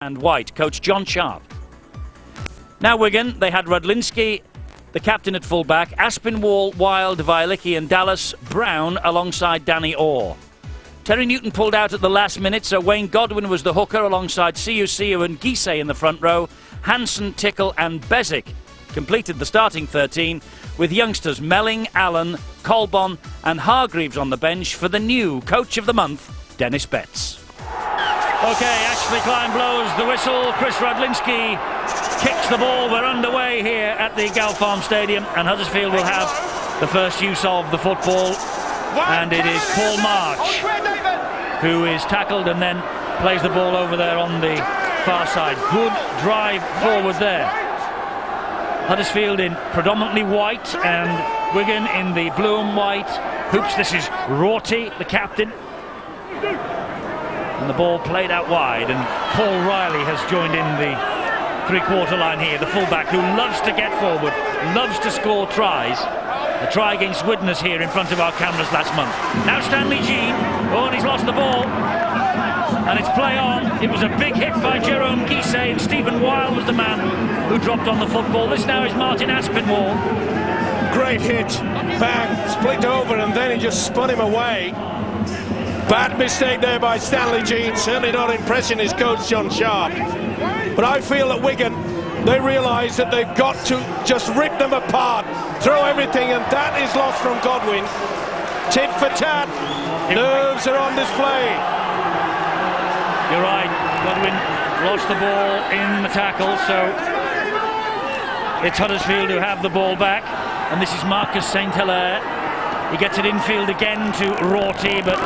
and White, coach John Sharp. Now Wigan, they had Rudlinski, the captain at full-back, Aspinwall, Wild, Violicki and Dallas, Brown alongside Danny Orr. Terry Newton pulled out at the last minute, so Wayne Godwin was the hooker alongside Siu and Gise in the front row. Hansen, Tickle and Bezic completed the starting 13, with youngsters Melling, Allen, Colbon and Hargreaves on the bench for the new coach of the month, Dennis Betts. OK, Ashley Klein blows the whistle. Chris Rudlinski kicks the ball. We're underway here at the Galfarm Stadium, and Huddersfield will have the first use of the football. And it is Paul March who is tackled and then plays the ball over there on the far side. Good drive forward there. Huddersfield in predominantly white and Wigan in the blue and white hoops. This is Rorty, the captain. And the ball played out wide, and Paul Riley has joined in the three-quarter line here, the fullback who loves to get forward, loves to score tries. A try against Widnes here in front of our cameras last month. Now Stanley Jean. Oh, and he's lost the ball. And it's play on. It was a big hit by Jerome Gise, and Stephen Wild was the man who dropped on the football. This now is Martin Aspinwall. Great hit. Bang. Split over, and then he just spun him away. Bad mistake there by Stanley Jean. Certainly not impressing his coach, John Sharp. But I feel that Wigan, they realise that they've got to just rip them apart, throw everything, and that is lost from Godwin. Tit for tat. Nerves are on display. You're right. Godwin lost the ball in the tackle, so it's Huddersfield who have the ball back. And this is Marcus St. Hilaire. He gets it infield again to Rorty, but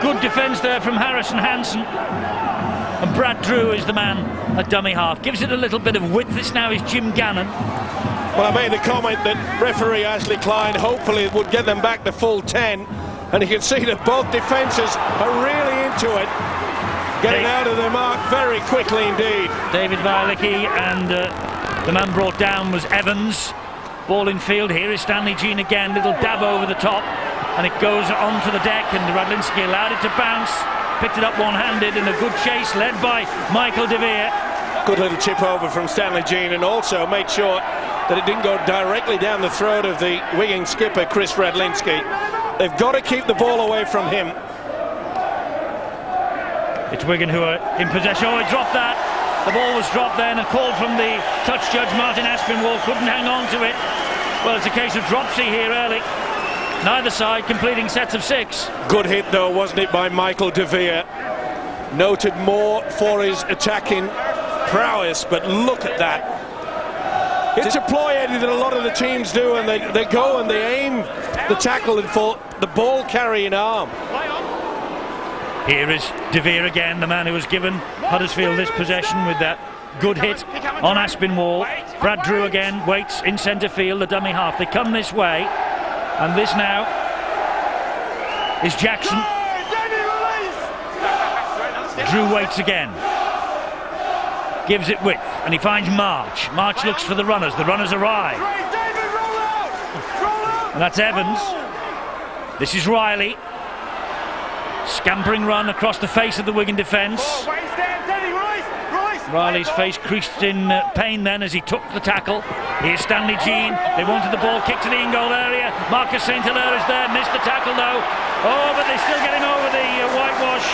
good defence there from Harrison Hansen. And Brad Drew is the man at dummy half. Gives it a little bit of width. This now is Jim Gannon. Well, I made the comment that referee Ashley Klein hopefully would get them back to full 10. And you can see that both defences are really into it. Getting out of their mark very quickly indeed. David Violicki, and the man brought down was Evans. Ball in field. Here is Stanley Jean again. Little dab over the top. And it goes onto the deck, and Rudlinski allowed it to bounce. Picked it up one-handed in a good chase led by Michael De Vere. Good little chip over from Stanley Jean, and also made sure that it didn't go directly down the throat of the Wigan skipper Chris Rudlinski. They've got to keep the ball away from him. It's Wigan who are in possession. Oh, he dropped that. The ball was dropped then, and called from the touch judge Martin Aspinwall. Couldn't hang on to it. Well, it's a case of dropsy here early. Neither side completing sets of 6. Good hit though, wasn't it, by Michael De Vere? Noted more for his attacking prowess, but look at that. It's a ploy, Eddie, that a lot of the teams do, and they go and they aim the tackle and for the ball carrying arm. Here is De Vere again, the man who has given Huddersfield this possession with that good hit on Aspinwall. Brad Drew again waits in centre field, the dummy half. They come this way, and this now is Jackson. Drew waits again. Gives it width, and he finds March. March looks for the runners. The runners arrive. And that's Evans. This is Riley. Scampering run across the face of the Wigan defence. Riley's face creased in pain then as he took the tackle. Here's Stanley Jean. They wanted the ball kicked to the in-goal area. Marcus St. Hilaire is there. Missed the tackle though. Oh, but they're still getting over the whitewash.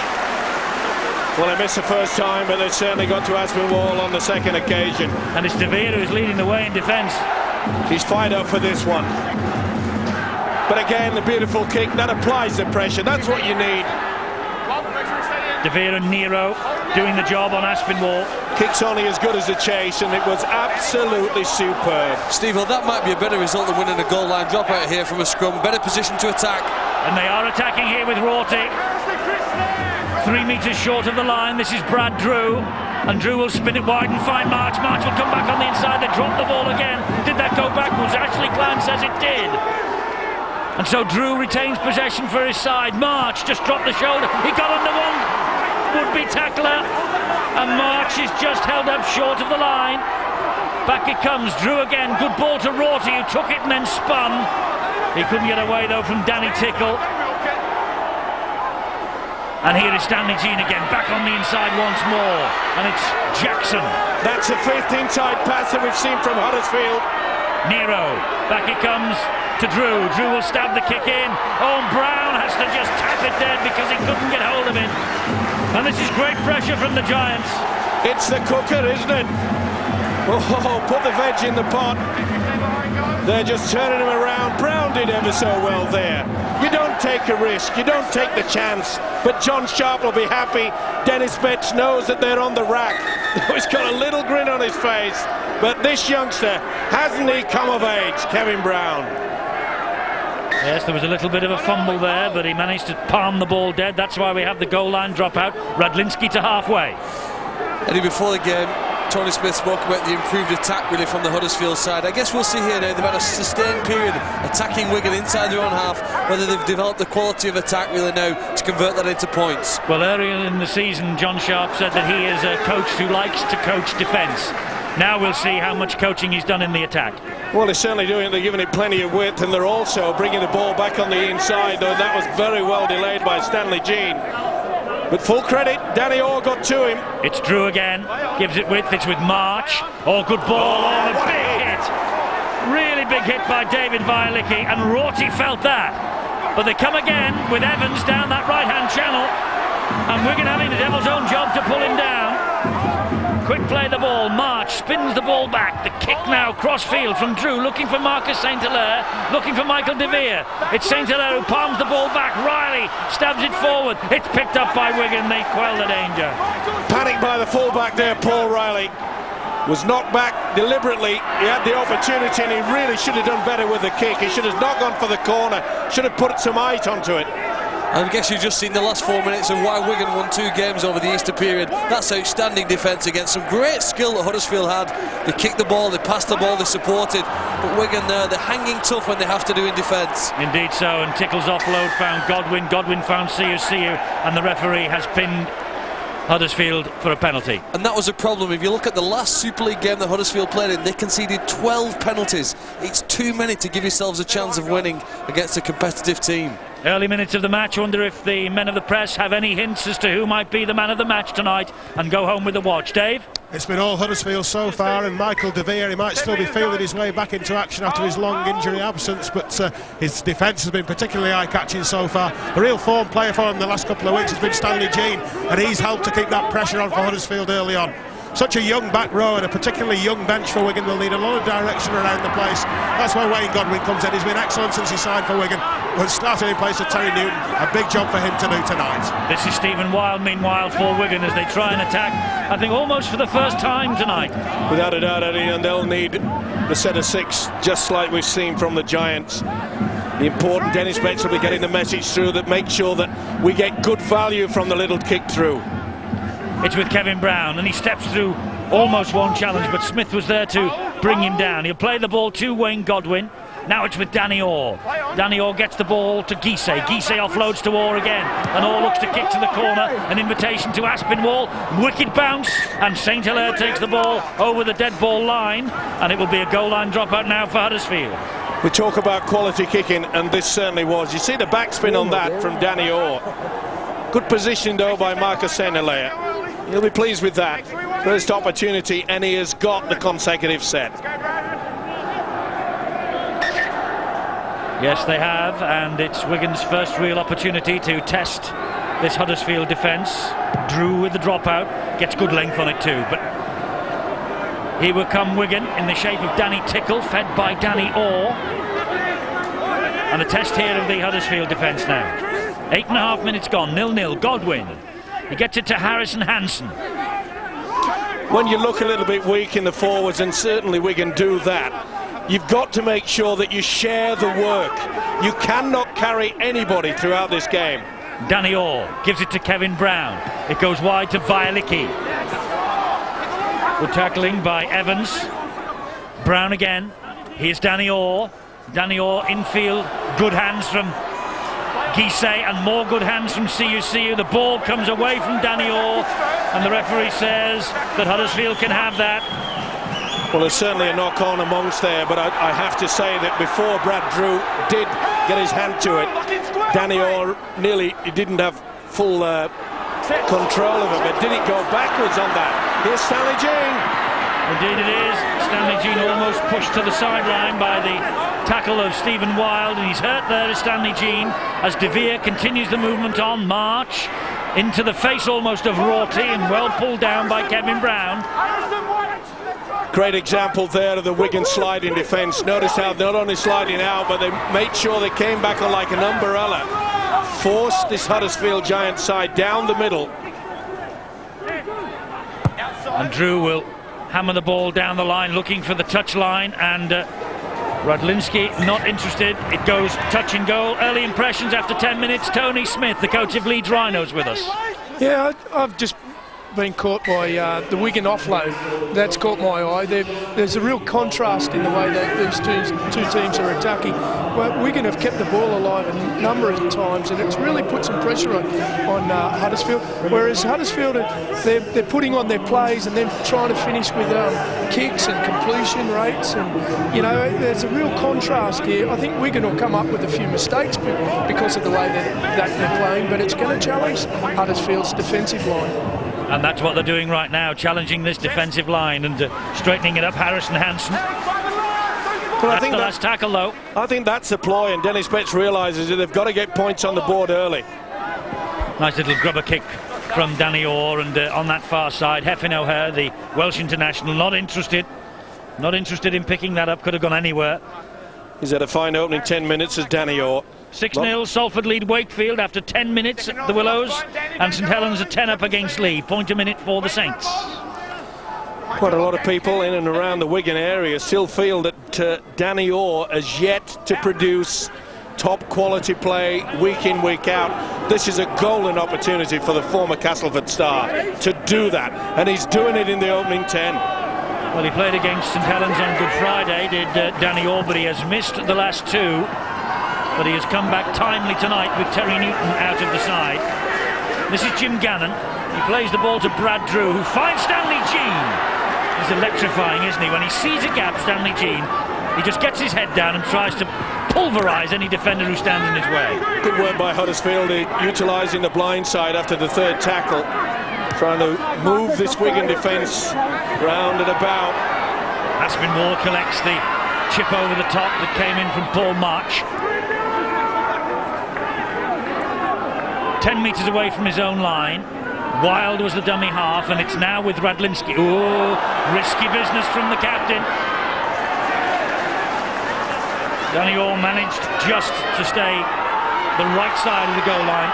Well, they missed the first time, but they certainly got to Aspinwall on the second occasion. And it's De Vere who's leading the way in defence. He's fired up for this one. But again, the beautiful kick, that applies the pressure. That's what you need. De Vere and Nero doing the job on Aspinwall. Kick's only as good as the chase, and it was absolutely superb. Steve, well, that might be a better result than winning a goal line dropout here from a scrum. Better position to attack. And they are attacking here with Rorty. 3 metres short of the line. This is Brad Drew, and Drew will spin it wide and find March. March will come back on the inside. They drop the ball again. Did that go backwards? Ashley Klein says it did. And so Drew retains possession for his side. March just dropped the shoulder. He got under one would-be tackler, and March is just held up short of the line. Back it comes. Drew again. Good ball to Rorty, who took it and then spun. He couldn't get away though from Danny Tickle. And here is Stanley Jean again, back on the inside once more, and it's Jackson. That's the 5th inside pass that we've seen from Huddersfield. Nero, back it comes to Drew. Drew will stab the kick in. Oh, Brown has to just tap it dead because he couldn't get hold of it. And this is great pressure from the Giants. It's the cooker, isn't it? Oh, put the veg in the pot. They're just turning him around. Brown did ever so well there. You don't take a risk, you don't take the chance. But John Sharp will be happy. Dennis Betts knows that they're on the rack. He's got a little grin on his face. But this youngster, hasn't he come of age, Kevin Brown? Yes, there was a little bit of a fumble there, but he managed to palm the ball dead. That's why we have the goal line dropout. Radlinski to halfway. Eddie, before the game, Tony Smith spoke about the improved attack really from the Huddersfield side. I guess we'll see here now they've had a sustained period attacking Wigan inside their own half, whether they've developed the quality of attack really now to convert that into points. Well, earlier in the season, John Sharp said that he is a coach who likes to coach defence. Now we'll see how much coaching he's done in the attack. Well, they're certainly doing it. They're giving it plenty of width, and they're also bringing the ball back on the inside, though that was very well delayed by Stanley Jean. But full credit, Danny Orr got to him. It's Drew again, gives it width, it's with March. Oh, good ball, oh, a big hit. Really big hit by David Violicki, and Rorty felt that. But they come again with Evans down that right-hand channel, and Wigan having the devil's own job to pull him down. Quick play the ball, March spins the ball back. The kick now cross-field from Drew, looking for Marcus St-Hilaire, looking for Michael De Vere. It's St-Hilaire who palms the ball back. Riley stabs it forward. It's picked up by Wigan. They quell the danger. Panic by the fullback there, Paul Riley. Was knocked back deliberately. He had the opportunity and he really should have done better with the kick. He should have not gone for the corner. Should have put some height onto it. I guess you've just seen the last 4 minutes of why Wigan won 2 games over the Easter period. That's outstanding defence against some great skill that Huddersfield had. They kicked the ball, they passed the ball, they supported. But Wigan there, they're hanging tough when they have to do in defence. Indeed so, and Tickle's offload found Godwin. Godwin found Siu, and the referee has pinned Huddersfield for a penalty. And that was a problem. If you look at the last Super League game that Huddersfield played in, they conceded 12 penalties. It's too many to give yourselves a chance of winning against a competitive team. Early minutes of the match. Wonder if the men of the press have any hints as to who might be the man of the match tonight and go home with the watch. Dave? It's been all Huddersfield so far, and Michael De Vere, he might still be feeling his way back into action after his long injury absence, but his defence has been particularly eye-catching so far. A real form player for him the last couple of weeks has been Stanley Jean, and he's helped to keep that pressure on for Huddersfield early on. Such a young back row and a particularly young bench for Wigan will need a lot of direction around the place. That's why Wayne Godwin comes in. He's been excellent since he signed for Wigan. Was started in place of Terry Newton. A big job for him to do tonight. This is Stephen Wild, meanwhile, for Wigan as they try and attack, I think almost for the first time tonight. Without a doubt, Eddie, and they'll need the set of 6, just like we've seen from the Giants. The important Dennis Betts will be getting the message through that makes sure that we get good value from the little kick through. It's with Kevin Brown, and he steps through almost one challenge, but Smith was there to bring him down. He'll play the ball to Wayne Godwin. Now it's with Danny Orr. Danny Orr gets the ball to Gise. Gise offloads to Orr again, and Orr looks to kick to the corner. An invitation to Aspinwall. Wicked bounce, and St-Hilaire takes the ball over the dead ball line, and it will be a goal line dropout now for Huddersfield. We talk about quality kicking, and this certainly was. You see the backspin on that from Danny Orr. Good position though by Marcus St-Hilaire. He'll be pleased with that. First opportunity, and he has got the consecutive set. Yes, they have, and it's Wigan's first real opportunity to test this Huddersfield defence. Drew with the dropout, gets good length on it too, but here will come Wigan in the shape of Danny Tickle, fed by Danny Orr. And a test here of the Huddersfield defence now. 8.5 minutes gone, 0-0, Godwin. He gets it to Harrison Hansen. When you look a little bit weak in the forwards, and certainly Wigan do that, you've got to make sure that you share the work. You cannot carry anybody throughout this game. Danny Orr gives it to Kevin Brown. It goes wide to Violicki. Good tackling by Evans. Brown again. Here's Danny Orr. Danny Orr infield. Good hands from Gise, and more good hands from Siu. The ball comes away from Danny Orr, and the referee says that Huddersfield can have that. Well, there's certainly a knock-on amongst there, but I have to say that before Brad Drew did get his hand to it, Danny Orr nearly, he didn't have full control of it, but did it go backwards on that? Here's Stanley Jean. Indeed it is. Stanley Jean almost pushed to the sideline by the tackle of Stephen Wild, and he's hurt there is Stanley Jean as De Vere continues the movement on. March into the face almost of Rorty and well pulled down by Kevin Brown. Great example there of the Wigan sliding defence. Notice how not only sliding out, but they made sure they came back on like an umbrella. Forced this Huddersfield Giants side down the middle. And Drew will hammer the ball down the line looking for the touch line, and Radlinski not interested. It goes touch and goal. Early impressions after 10 minutes. Tony Smith, the coach of Leeds Rhinos, with us. Yeah, I've just been caught by the Wigan offload. That's caught my eye. There's a real contrast in the way that these two teams are attacking. Well, Wigan have kept the ball alive a number of times, and it's really put some pressure on Huddersfield. Whereas Huddersfield, they're putting on their plays and then trying to finish with kicks and completion rates, and you know there's a real contrast here. I think Wigan will come up with a few mistakes because of the way that they're playing, but it's going to challenge Huddersfield's defensive line. And that's what they're doing right now, challenging this defensive line and straightening it up. Harrison Hansen. But I think the last tackle, though. I think that's a ploy, and Dennis Betts realises that they've got to get points on the board early. Nice little grubber kick from Danny Orr, and on that far side, Heffin O'Hare, the Welsh international, not interested in picking that up. Could have gone anywhere. He's had a fine opening 10 minutes as Danny Orr. 6-0, Salford lead Wakefield after 10 minutes at the Willows, and St Helens are 10 up against Lee. Point a minute for the Saints. Quite a lot of people in and around the Wigan area still feel that Danny Orr has yet to produce top quality play week in, week out. This is a golden opportunity for the former Castleford star to do that, and he's doing it in the opening 10. Well, he played against St Helens on Good Friday, did Danny Orr, but he has missed the last two. But he has come back timely tonight with Terry Newton out of the side. This is Jim Gannon. He plays the ball to Brad Drew, who finds Stanley Jean. He's electrifying, isn't he? When he sees a gap, Stanley Jean, he just gets his head down and tries to pulverise any defender who stands in his way. Good work by Huddersfield, utilising the blind side after the third tackle, trying to move this Wigan defence round and about. Aspinwall collects the chip over the top that came in from Paul March. 10 metres away from his own line. Wild was the dummy half, and it's now with Radlinski. Oh, risky business from the captain. Danny Orr managed just to stay the right side of the goal line.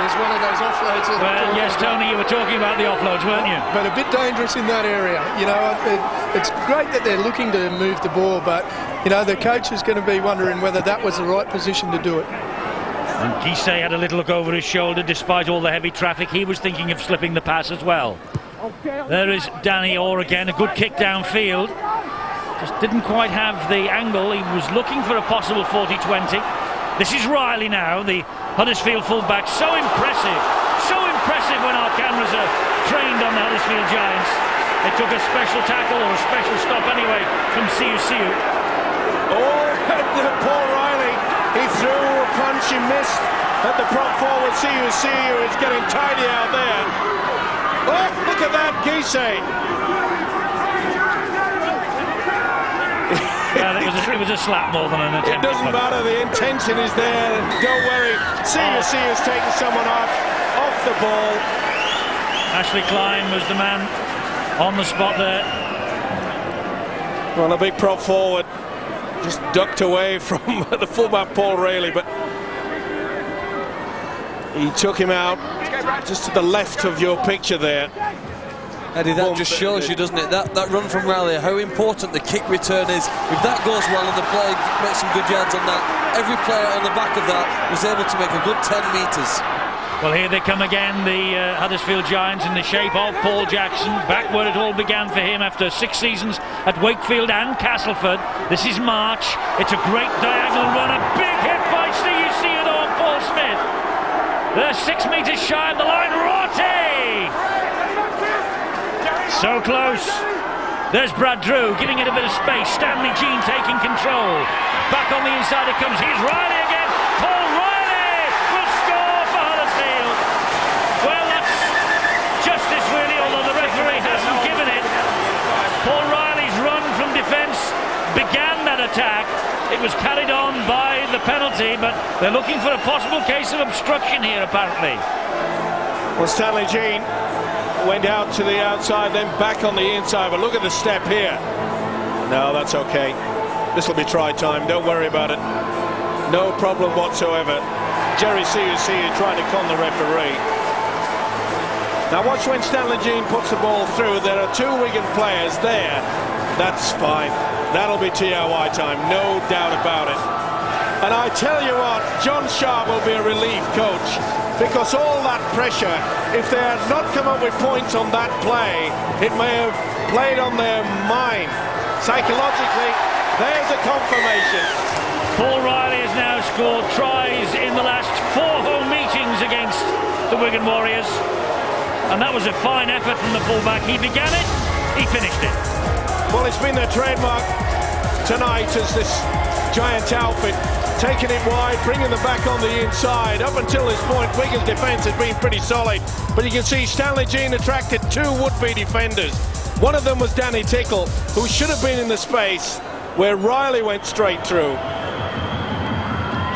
There's one of those offloads. Well, yes, Tony, you were talking about the offloads, weren't you? But a bit dangerous in that area. You know, it's great that they're looking to move the ball, but you know the coach is going to be wondering whether that was the right position to do it. And Guisset had a little look over his shoulder. Despite all the heavy traffic, he was thinking of slipping the pass as well. There is Danny Orr again, a good kick downfield. Just didn't quite have the angle. He was looking for a possible 40-20. This is Riley now, the Huddersfield fullback. So impressive when our cameras are trained on the Huddersfield Giants. It took a special tackle, or a special stop anyway, from Siu. Oh, Paul Riley. He threw a punch, he missed at the prop forward. Siu is getting tidy out there. Oh, look at that, Guisset. Well, it was a slap more than an attempt. It doesn't matter, the intention is there. Don't worry, Siu's taking someone off the ball. Ashley Klein was the man on the spot there. Well, a big prop forward just ducked away from the fullback Paul Rayleigh, but he took him out just to the left of your picture there. Eddie, that just shows you, doesn't it, that run from Riley, how important the kick return is. If that goes well and the player makes some good yards on that, every player on the back of that was able to make a good 10 metres. Well, here they come again, the Huddersfield Giants, in the shape of Paul Jackson, back where it all began for him after 6 seasons at Wakefield and Castleford. This is March. It's a great diagonal run, a big hit by Siu on Paul Smith. They're 6 metres shy of the line. Rorty! So close. There's Brad Drew giving it a bit of space. Stanley Jean taking control. Back on the inside it comes. Here's Riley again. Paul Riley will score for Huddersfield. attack. It was carried on by the penalty, but they're looking for a possible case of obstruction here, apparently. Well, Stanley Jean went out to the outside, then back on the inside, but look at the step here. No, that's okay. This will be try time, don't worry about it. No problem whatsoever. Jerry CUC is trying to con the referee. Now watch when Stanley Jean puts the ball through. There are two Wigan players there. That's fine. That'll be TOI time, no doubt about it. And I tell you what, John Sharp will be a relief coach, because all that pressure, if they had not come up with points on that play, it may have played on their mind. Psychologically, there's a confirmation. Paul Riley has now scored tries in the last 4 home meetings against the Wigan Warriors. And that was a fine effort from the fullback. He began it, he finished it. Well, it's been their trademark tonight as this giant outfit, taking it wide, bringing them back on the inside. Up until this point, Wigan's defence has been pretty solid. But you can see Stanley Jean attracted 2 would-be defenders. One of them was Danny Tickle, who should have been in the space where Riley went straight through.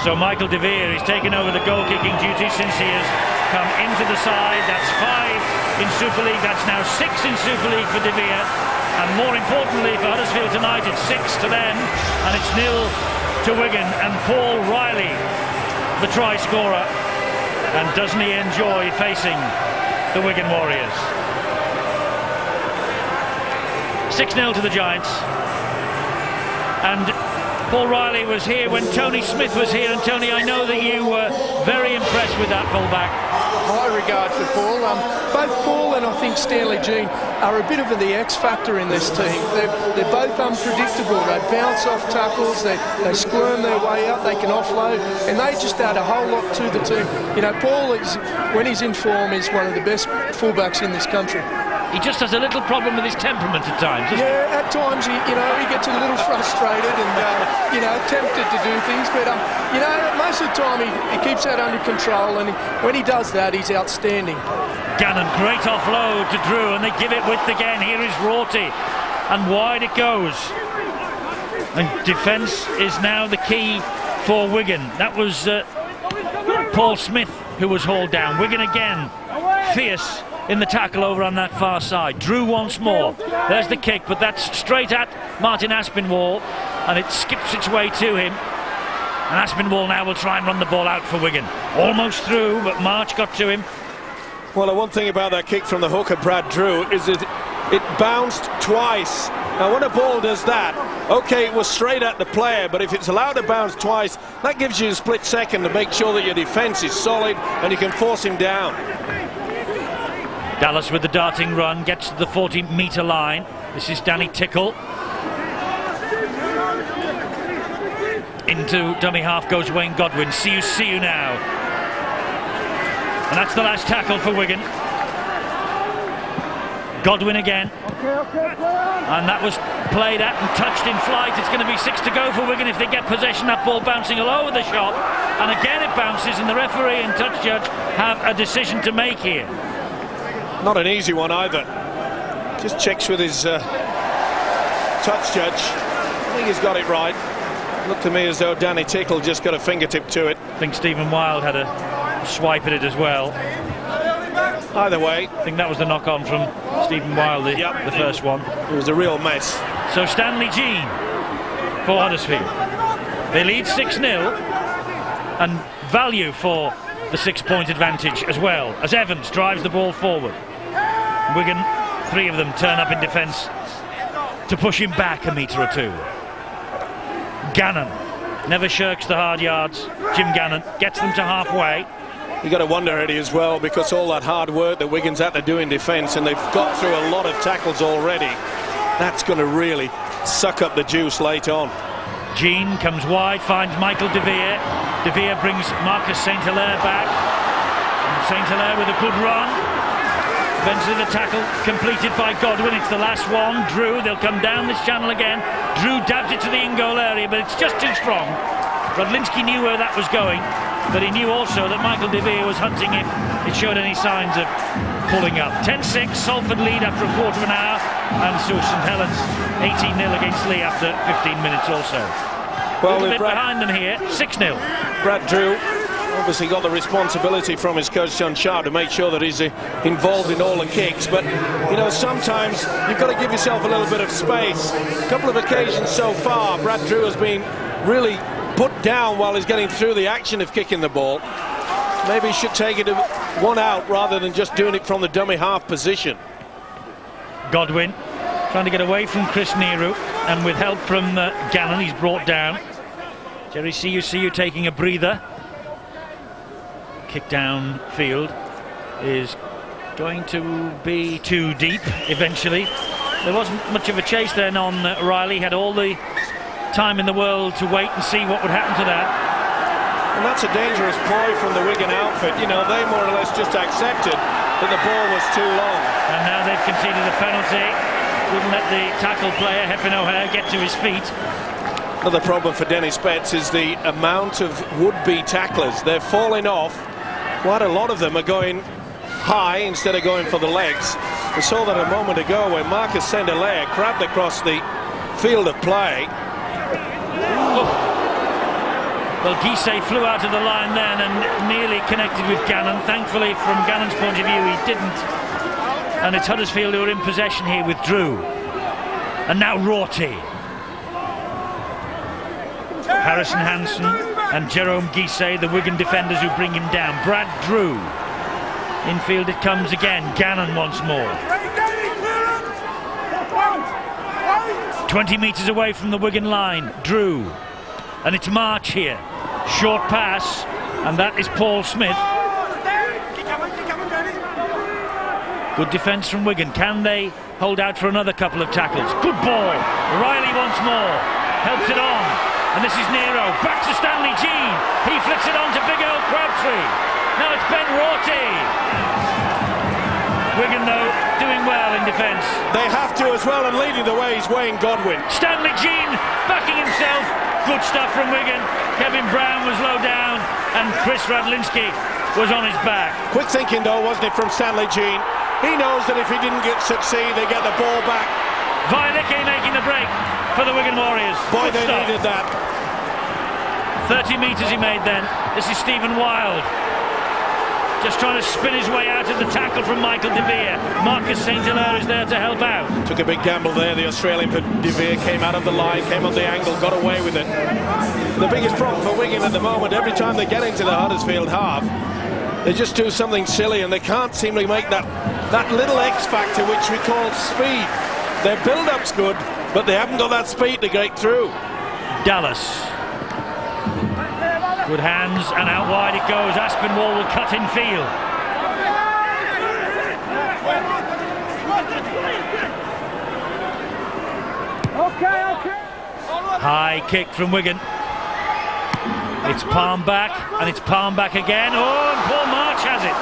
So Michael De Vere is taken over the goal-kicking duty since he has come into the side. That's 5 in Super League, that's now 6 in Super League for De Vere. And more importantly for Huddersfield tonight, it's 6 to them, and it's 0 to Wigan. And Paul Riley, the try scorer, and doesn't he enjoy facing the Wigan Warriors? 6-0 to the Giants. And Paul Riley was here when Tony Smith was here, and Tony, I know that you were very impressed with that fullback. High regard for Paul. Both Paul and I think Stanley Jean are a bit of the X factor in this team. They're both unpredictable. They bounce off tackles, they squirm their way up, they can offload, and they just add a whole lot to the team. You know, Paul is, when he's in form, is one of the best fullbacks in this country. He just has a little problem with his temperament at times, doesn't he? Yeah, at times he gets a little frustrated and tempted to do things, but most of the time he keeps that under control, and when he does that, he's outstanding. Gannon, great offload to Drew, and they give it width again. Here is Rorty, and wide it goes. And defence is now the key for Wigan. That was Paul Smith who was hauled down. Wigan again, fierce in the tackle over on that far side. Drew once more. There's the kick, but that's straight at Martin Aspinwall, and it skips its way to him. And Aspinwall now will try and run the ball out for Wigan. Almost through, but March got to him. Well, the one thing about that kick from the hooker, Brad Drew, is that it bounced twice. Now, when a ball does that, okay, it was straight at the player, but if it's allowed to bounce twice, that gives you a split second to make sure that your defence is solid and you can force him down. Dallas with the darting run, gets to the 40-metre line. This is Danny Tickle. Into dummy half goes Wayne Godwin. See you now. And that's the last tackle for Wigan. Godwin again. And that was played at and touched in flight. It's going to be 6 to go for Wigan if they get possession. That ball bouncing all over the shop. And again it bounces, and the referee and touch judge have a decision to make here. Not an easy one either. Just checks with his touch judge. I think he's got it right. Looked to me as though Danny Tickle just got a fingertip to it. I think Stephen Wilde had a swipe at it as well. Either way, I think that was the knock-on from Stephen Wilde, the first one. It was a real mess. So Stanley Jean for Huddersfield. They lead 6-0, and value for the 6-point advantage as well, as Evans drives the ball forward. Wigan, 3 of them turn up in defence to push him back a metre or 2. Gannon never shirks the hard yards. Jim Gannon gets them to halfway. You got to wonder, Eddie, as well, because all that hard work that Wigan's had to do in defence, and they've got through a lot of tackles already, that's going to really suck up the juice late on. Jean comes wide, finds Michael De Vere. De Vere brings Marcus St. Hilaire back. And St. Hilaire with a good run. Eventually the tackle completed by Godwin. It's the last one. Drew, they'll come down this channel again. Drew dabs it to the in-goal area, but it's just too strong. Rodlinski knew where that was going, but he knew also that Michael De Vere was hunting if it showed any signs of pulling up. 10-6, Salford lead after a quarter of an hour. And so St Helens 18-0 against Lee after 15 minutes or so. Well, a little with bit behind them here, 6-0. Brad Drew obviously got the responsibility from his coach John Sharp to make sure that he's involved in all the kicks, but you know, sometimes you've got to give yourself a little bit of space. A couple of occasions so far Brad Drew has been really put down while he's getting through the action of kicking the ball. Maybe he should take it one out rather than just doing it from the dummy half position. Godwin trying to get away from Chris Nehru, and with help from Gannon, he's brought down. Jerry See You taking a breather. Kick down field is going to be too deep eventually. There wasn't much of a chase then on Riley. Had all the time in the world to wait and see what would happen to that. And that's a dangerous ploy from the Wigan outfit. You know, they more or less just accepted that the ball was too long. And now they've conceded a penalty. Wouldn't let the tackle player, Heffin O'Hare, get to his feet. Another problem for Dennis Betts is the amount of would-be tacklers. They're falling off. Quite a lot of them are going high instead of going for the legs. We saw that a moment ago when Marcus Sendelea crabbed across the field of play. Well, Guisset flew out of the line then and nearly connected with Gannon. Thankfully, from Gannon's point of view, he didn't. And it's Huddersfield who are in possession here with Drew. And now Rorty. Harrison Hansen and Jerome Guisset, the Wigan defenders who bring him down. Brad Drew. Infield it comes again. Gannon once more. 20 metres away from the Wigan line. Drew. And it's March here. Short pass. And that is Paul Smith. Good defence from Wigan. Can they hold out for another couple of tackles? Good ball. Riley once more. Helps it on. And this is Nero. Back to Stanley Jean. He flicks it on to big old Crabtree. Now it's Ben Rorty. Wigan, though, doing well in defence. They have to as well, and leading the way is Wayne Godwin. Stanley Jean backing himself. Good stuff from Wigan. Kevin Brown was low down, and Chris Radlinski was on his back. Quick thinking, though, wasn't it, from Stanley Jean? He knows that if he didn't succeed, they get the ball back. Vilicki making the break for the Wigan Warriors. Boy, they needed that. 30 metres he made then. This is Stephen Wild. Just trying to spin his way out of the tackle from Michael De Vere. Marcus St Hilaire is there to help out. Took a big gamble there, the Australian, for De Vere. Came out of the line, came on the angle, got away with it. The biggest problem for Wigan at the moment, every time they get into the Huddersfield half, they just do something silly and they can't seem to make that little X factor which we call speed. Their build-up's good, but they haven't got that speed to get through. Dallas. Good hands, and out wide it goes. Aspinwall will cut in field. High kick from Wigan. It's palm back, and it's palm back again. Oh, and Paul March has it.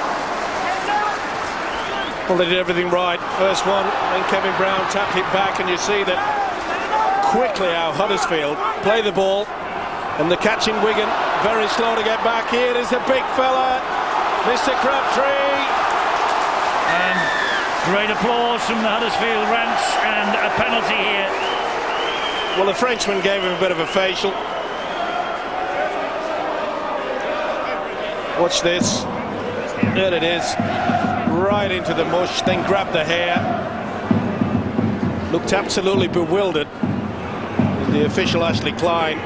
Well, they did everything right. First one, and Kevin Brown tapped it back, and you see that quickly how Huddersfield play the ball. And the catch in Wigan, very slow to get back. Here is the big fella, Mr. Crabtree. And great applause from the Huddersfield ranks, and a penalty here. Well, the Frenchman gave him a bit of a facial. Watch this. There it is. Right into the mush, then grabbed the hair. Looked absolutely bewildered. The official Ashley Klein.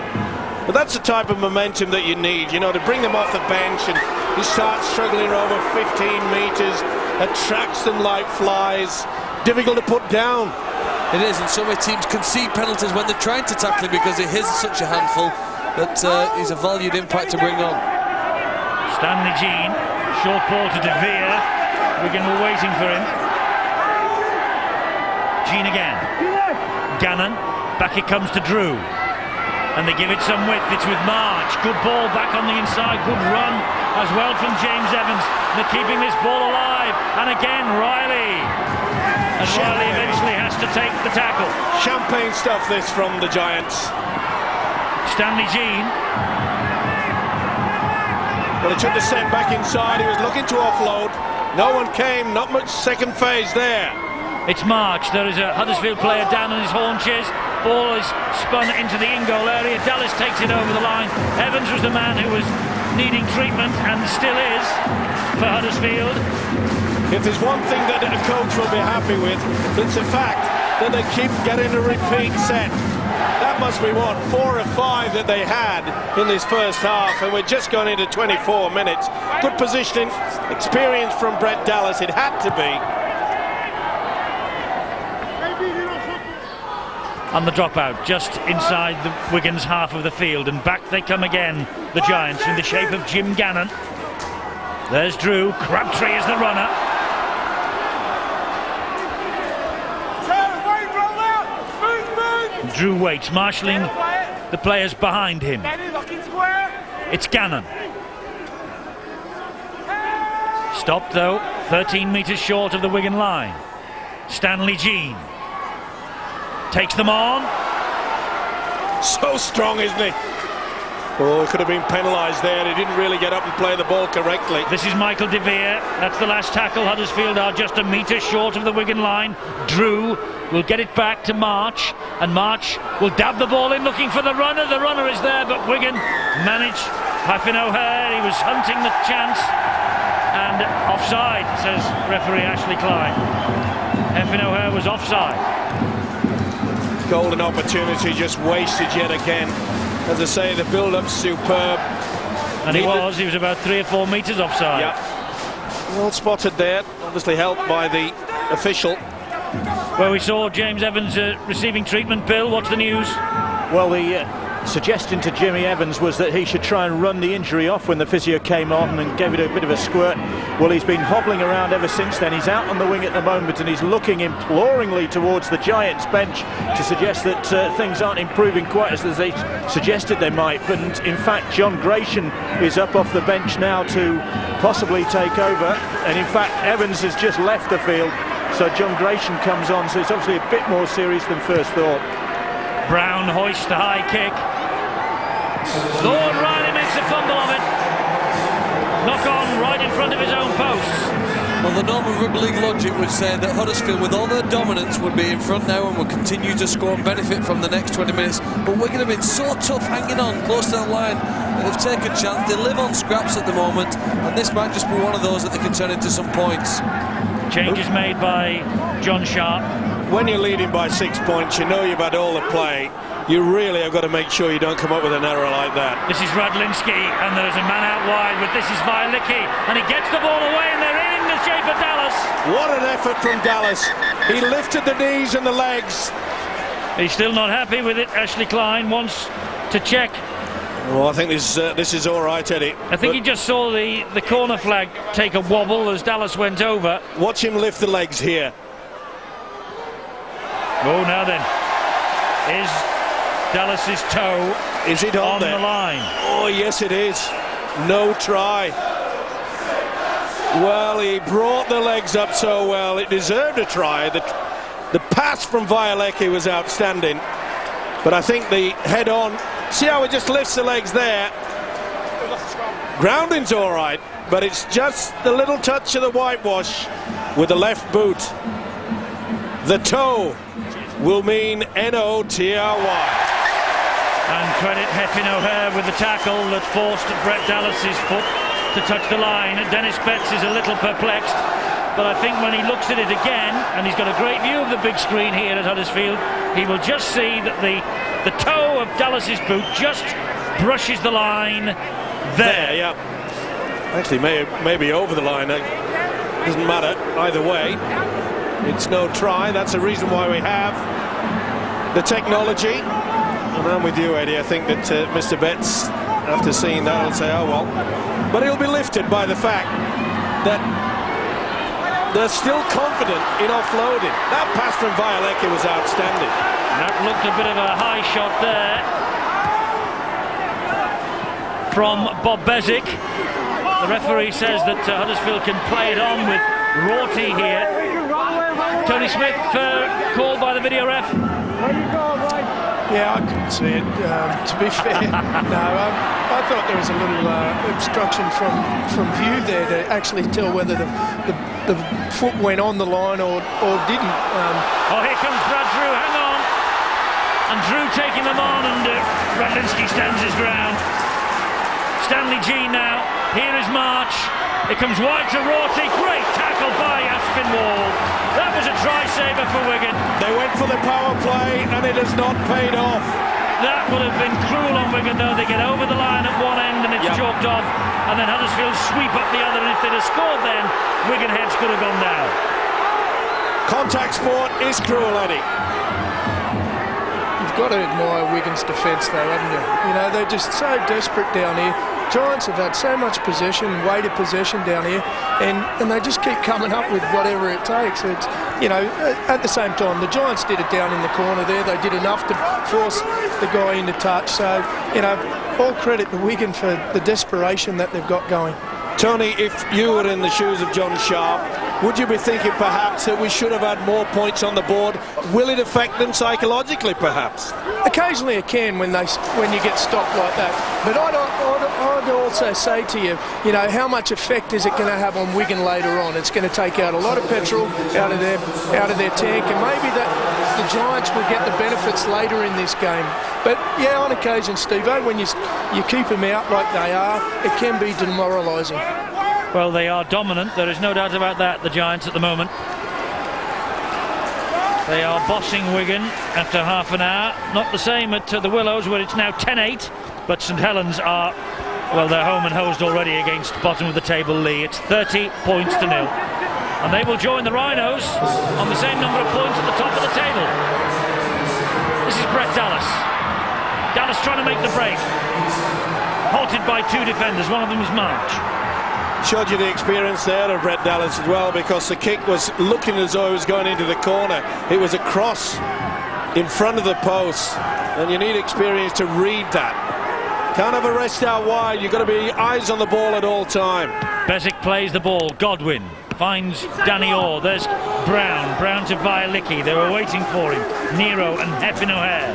But that's the type of momentum that you need, you know, to bring them off the bench, and you start struggling over 15 metres, attracts them like flies, difficult to put down. It is, and so many teams concede penalties when they're trying to tackle him because it is such a handful that he's a valued impact to bring on. Stanley Jean, short ball to De Vere. Wigan were waiting for him. Jean again. Gannon, back it comes to Drew. And they give it some width. It's with March. Good ball back on the inside. Good run as well from James Evans. They're keeping this ball alive. And again, Riley. And Riley eventually has to take the tackle. Champagne stuff, this from the Giants. Stanley Jean. Well, he took the set back inside. He was looking to offload. No one came. Not much second phase there. It's March. There is a Huddersfield player down on his haunches. Ball is spun into the in-goal area. Dallas takes it over the line. Evans was the man who was needing treatment and still is for Huddersfield. If there's one thing that a coach will be happy with, it's the fact that they keep getting a repeat set. That must be, what, 4 or 5 that they had in this first half, and we're just going into 24 minutes. Good positioning, experience from Brett Dallas, it had to be. On the dropout, just inside the Wigan's half of the field, and back they come again, the Giants, in the shape of Jim Gannon. There's Drew. Crabtree is the runner. Drew waits, marshalling the players behind him. It's Gannon. Stopped though, 13 metres short of the Wigan line. Stanley Jean takes them on. So strong, isn't he? Oh, could have been penalised there. He didn't really get up and play the ball correctly. This is Michael De Vere. That's the last tackle. Huddersfield are just a metre short of the Wigan line. Drew will get it back to March, and March will dab the ball in looking for the runner. The runner is there, but Wigan managed. Hyphen O'Hare, he was hunting the chance, and offside, says referee Ashley Klein. Hyphen O'Hare was offside. Golden opportunity just wasted yet again. As I say, the build-up's superb. And he was about 3 or 4 metres offside. Yeah. Well spotted there, obviously helped by the official. Well, we saw James Evans receiving treatment. Bill, what's the news? Well, the suggestion to Jimmy Evans was that he should try and run the injury off when the physio came on and gave it a bit of a squirt. Well, he's been hobbling around ever since then. He's out on the wing at the moment, and he's looking imploringly towards the Giants bench to suggest that things aren't improving quite as they suggested they might. But in fact, John Gratian is up off the bench now to possibly take over, and in fact Evans has just left the field, so John Gratian comes on, so it's obviously a bit more serious than first thought. Brown hoists the high kick. Lord Riley makes a fumble of it. Knock on right in front of his own posts. Well, the normal rugby league logic would say that Huddersfield, with all their dominance, would be in front now and will continue to score and benefit from the next 20 minutes. But Wigan have been so tough hanging on close to the line that they've taken chance. They live on scraps at the moment, and this might just be one of those that they can turn into some points. Changes made by John Sharp. When you're leading by 6 points, you know you've had all the play. You really have got to make sure you don't come up with an error like that. This is Radlinski, and there's a man out wide with this is Vialicki, and he gets the ball away, and they're in the shape of Dallas. What an effort from Dallas. He lifted the knees and the legs. He's still not happy with it. Ashley Klein wants to check. Well, I think this is all right, Eddie. I think he just saw the corner flag take a wobble as Dallas went over. Watch him lift the legs here. Oh, now then. Is Dallas's toe is it on the line? Oh, yes, it is. No try. Well, he brought the legs up so well. It deserved a try. The pass from Vialecki was outstanding. But I think the head-on... See how he just lifts the legs there? Grounding's all right, but it's just the little touch of the whitewash with the left boot. The toe will mean N-O-T-R-Y. And credit Hyphen O'Hare with the tackle that forced Brett Dallas's foot to touch the line. Dennis Betts is a little perplexed, but I think when he looks at it again, and he's got a great view of the big screen here at Huddersfield, he will just see that the toe of Dallas's boot just brushes the line there. Yeah. Actually, maybe over the line. It doesn't matter either way. It's no try. That's the reason why we have the technology. And I'm with you, Eddie. I think that Mr. Betts, after seeing that, will say, oh well. But he'll be lifted by the fact that they're still confident in offloading. That pass from Vialecki was outstanding. That looked a bit of a high shot there from Bob Bezic. The referee says that Huddersfield can play it on with Rorty here. Tony Smith called by the video ref. Yeah, I couldn't see it, to be fair. No, I thought there was a little obstruction from view there to actually tell whether the foot went on the line or didn't. Oh, here comes Brad Drew, hang on. And Drew taking them on, and Radlinski stands his ground. Stanley Jean now, here is March. It comes wide to Rorty, great tackle by Aspinwall. That was a try-saver for Wigan. They went for the power play and it has not paid off. That would have been cruel on Wigan though. They get over the line at one end and it's chalked off, and then Huddersfield sweep up the other, and if they'd have scored then, Wigan heads could have gone down. Contact sport is cruel, Eddie. You've got to admire Wigan's defence though, haven't you? You know, they're just so desperate down here. Giants have had so much possession, weighted possession down here, and they just keep coming up with whatever it takes. It's, you know, at the same time, the Giants did it down in the corner there. They did enough to force the guy into touch. So, you know, all credit to Wigan for the desperation that they've got going. Tony, if you were in the shoes of John Sharp, would you be thinking perhaps that we should have had more points on the board? Will it affect them psychologically, perhaps? Occasionally it can when you get stopped like that. But I'd also say to you, you know, how much effect is it going to have on Wigan later on? It's going to take out a lot of petrol out of their tank, and maybe that the Giants will get the benefits later in this game. But yeah, on occasion, Steve-O, when you keep them out like they are, it can be demoralising. Well, they are dominant, there is no doubt about that, the Giants at the moment. They are bossing Wigan after half an hour. Not the same at the Willows, where it's now 10-8, but St Helens are, well, they're home and hosed already against bottom of the table Lee. It's 30 points to 0. And they will join the Rhinos on the same number of points at the top of the table. This is Brett Dallas. Dallas trying to make the break. Halted by two defenders, one of them is March. Showed you the experience there of Brett Dallas as well, because the kick was looking as though it was going into the corner. It was a cross in front of the post, and you need experience to read that. Can't have a rest out wide. You've got to be eyes on the ball at all time. Bezic plays the ball. Godwin finds Danny Orr. There's Brown. Brown to Vialicki. They were waiting for him. Nero and Heffin O'Hare.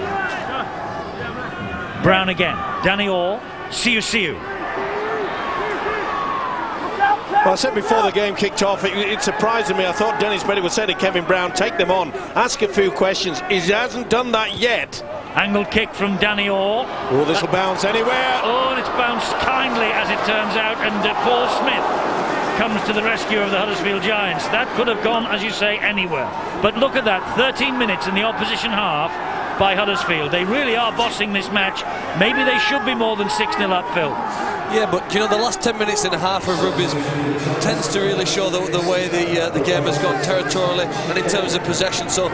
Brown again. Danny Orr. Siu. Well, I said before the game kicked off, it surprised me. I thought Dennis Petty would say to Kevin Brown, take them on, ask a few questions. He hasn't done that yet. Angled kick from Danny Orr. Oh, this will bounce anywhere. Oh, and it's bounced kindly, as it turns out, and Paul Smith comes to the rescue of the Huddersfield Giants. That could have gone, as you say, anywhere. But look at that, 13 minutes in the opposition half by Huddersfield. They really are bossing this match. Maybe they should be more than 6-0 up, Phil. Yeah, but you know, the last 10 minutes and a half of rugby tends to really show the way the game has gone territorially and in terms of possession. So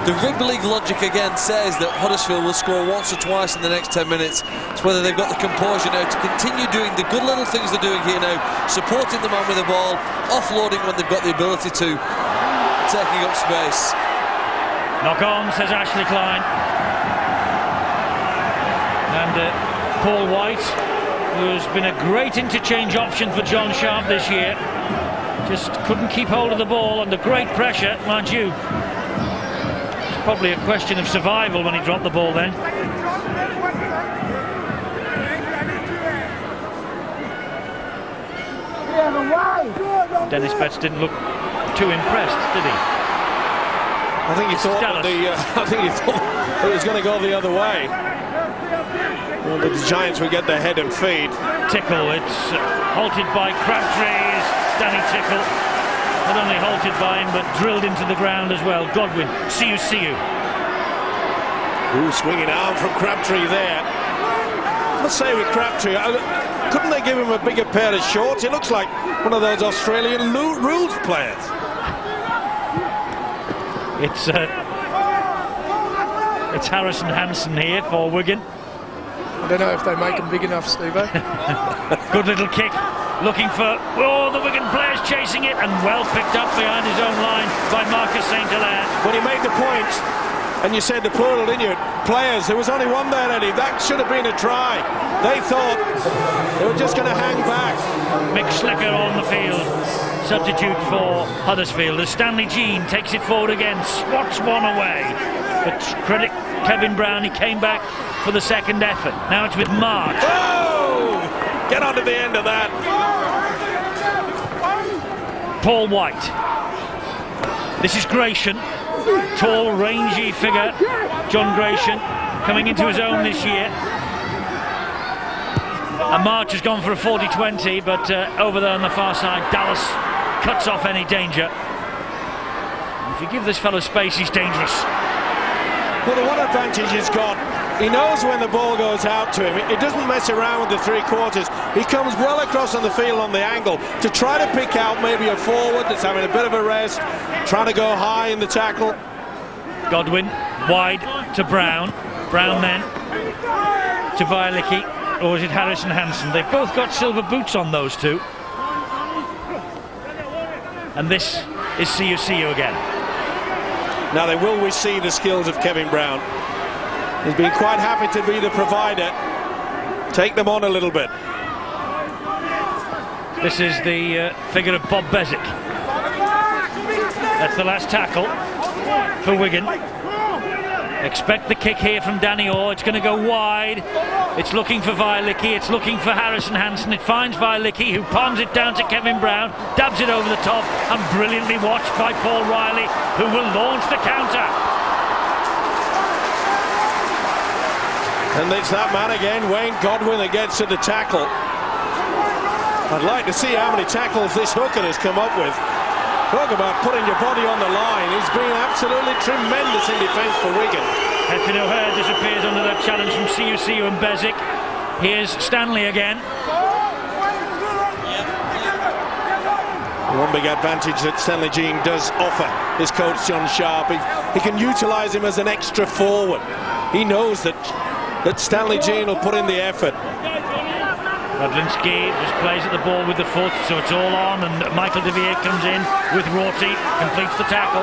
the rugby league logic again says that Huddersfield will score once or twice in the next 10 minutes. It's whether they've got the composure now to continue doing the good little things they're doing here now, supporting the man with the ball, offloading when they've got the ability to, taking up space. Knock on, says Ashley Klein. And Paul White, who's been a great interchange option for John Sharp this year, just couldn't keep hold of the ball under great pressure, mind you. It's probably a question of survival when he dropped the ball then. Dennis Betts didn't look too impressed, did he? I think he thought that it was going to go the other way. Well, the Giants will get their head and feet. Tickle, it's halted by Crabtree. Danny Tickle, not only halted by him but drilled into the ground as well. Godwin, Siu. Ooh, swinging arm from Crabtree there. Let's say with Crabtree, couldn't they give him a bigger pair of shorts? He looks like one of those Australian rules players. It's Harrison Hansen here for Wigan. I don't know if they make them big enough, Steve-O. Good little kick, looking for, the Wigan players chasing it, and well picked up behind his own line by Marcus St Hilaire. When he made the point, and you said the plural, didn't you? Players, there was only one there, Eddie. That should have been a try. They thought they were just going to hang back. Mick Slicker on the field, substitute for Huddersfield, as Stanley Jean takes it forward again, swats one away. But credit Kevin Brown, he came back for the second effort. Now it's with March. Oh! Get onto the end of that. Paul White. This is Gratian. Tall, rangy figure. John Gratian coming into his own this year. And March has gone for a 40-20, but over there on the far side, Dallas cuts off any danger. If you give this fellow space, he's dangerous. Well, the one advantage he's got, he knows when the ball goes out to him. He doesn't mess around with the three quarters. He comes well across on the field on the angle to try to pick out maybe a forward that's having a bit of a rest, trying to go high in the tackle. Godwin wide to Brown. Brown then to Vialicki. Or is it Harris and Hansen? They've both got silver boots on, those two. And this is CU again. Now they will see the skills of Kevin Brown. He's been quite happy to be the provider. Take them on a little bit. This is the figure of Bob Bezic. That's the last tackle for Wigan. Expect the kick here from Danny Orr. It's going to go wide. It's looking for Vialicki. It's looking for Harrison Hansen. It finds Vialicki, who palms it down to Kevin Brown, dabs it over the top, and brilliantly watched by Paul Riley, who will launch the counter. And it's that man again, Wayne Godwin, that gets to the tackle. I'd like to see how many tackles this hooker has come up with. Talk about putting your body on the line. He's been absolutely tremendous in defence for Wigan. Effin O'Hare disappears under that challenge from CU and Bezic. Here's Stanley again. One big advantage that Stanley Jean does offer his coach John Sharp. He can utilise him as an extra forward. He knows that Stanley Jean will put in the effort. Radlinski just plays at the ball with the foot, so it's all on, and Michael De Vere comes in with Rorty, completes the tackle.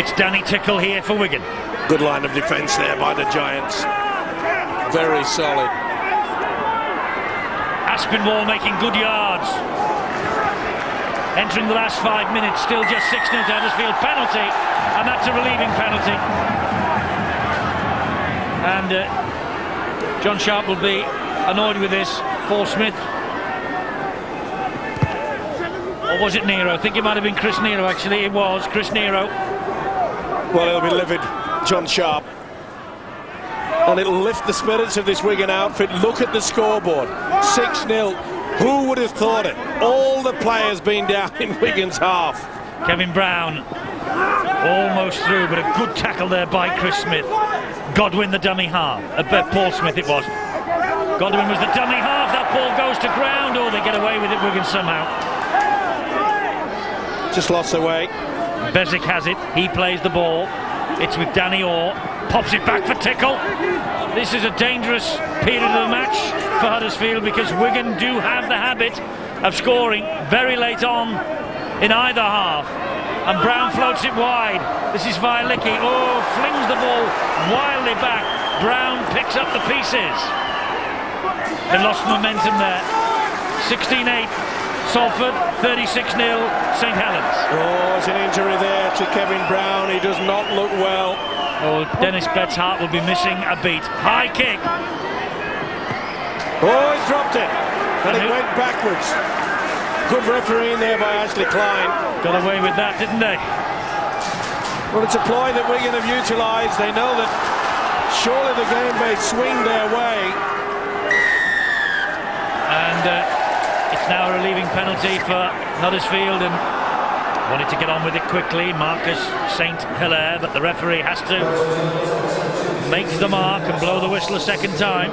It's Danny Tickle here for Wigan. Good line of defence there by the Giants. Very solid. Aspinwall making good yards. Entering the last 5 minutes, still just 6-0 to Huddersfield. Penalty, and that's a relieving penalty. And John Sharp will be annoyed with this. Paul Smith. Or was it Nero? I think it might have been Chris Nero, actually. It was Chris Nero. Well, he'll be livid, John Sharp. And it'll lift the spirits of this Wigan outfit. Look at the scoreboard. 6-0. Who would have thought it? All the players being down in Wigan's half. Kevin Brown almost through, but a good tackle there by Chris Smith. Godwin the dummy half. Paul Smith it was. Godwin was the dummy half. That ball goes to ground. Oh, they get away with it, Wigan, somehow. Just lost away. Bezic has it. He plays the ball. It's with Danny Orr. Pops it back for Tickle. This is a dangerous period of the match for Huddersfield, because Wigan do have the habit of scoring very late on in either half. And Brown floats it wide. This is Vialicki. Oh, flings the ball wildly back. Brown picks up the pieces. They lost momentum there. 16-8. Salford, 36-0. St Helens. Oh, there's an injury there to Kevin Brown. He does not look well. Oh, Dennis Betts' heart will be missing a beat. High kick. Oh, he's dropped it. And it went backwards. Good refereeing there by Ashley Klein. Got away with that, didn't they? Well, it's a ploy that Wigan have utilised. They know that surely the game may swing their way. And it's now a relieving penalty for Huddersfield, and wanted to get on with it quickly, Marcus St Hilaire, but the referee has to make the mark and blow the whistle a second time.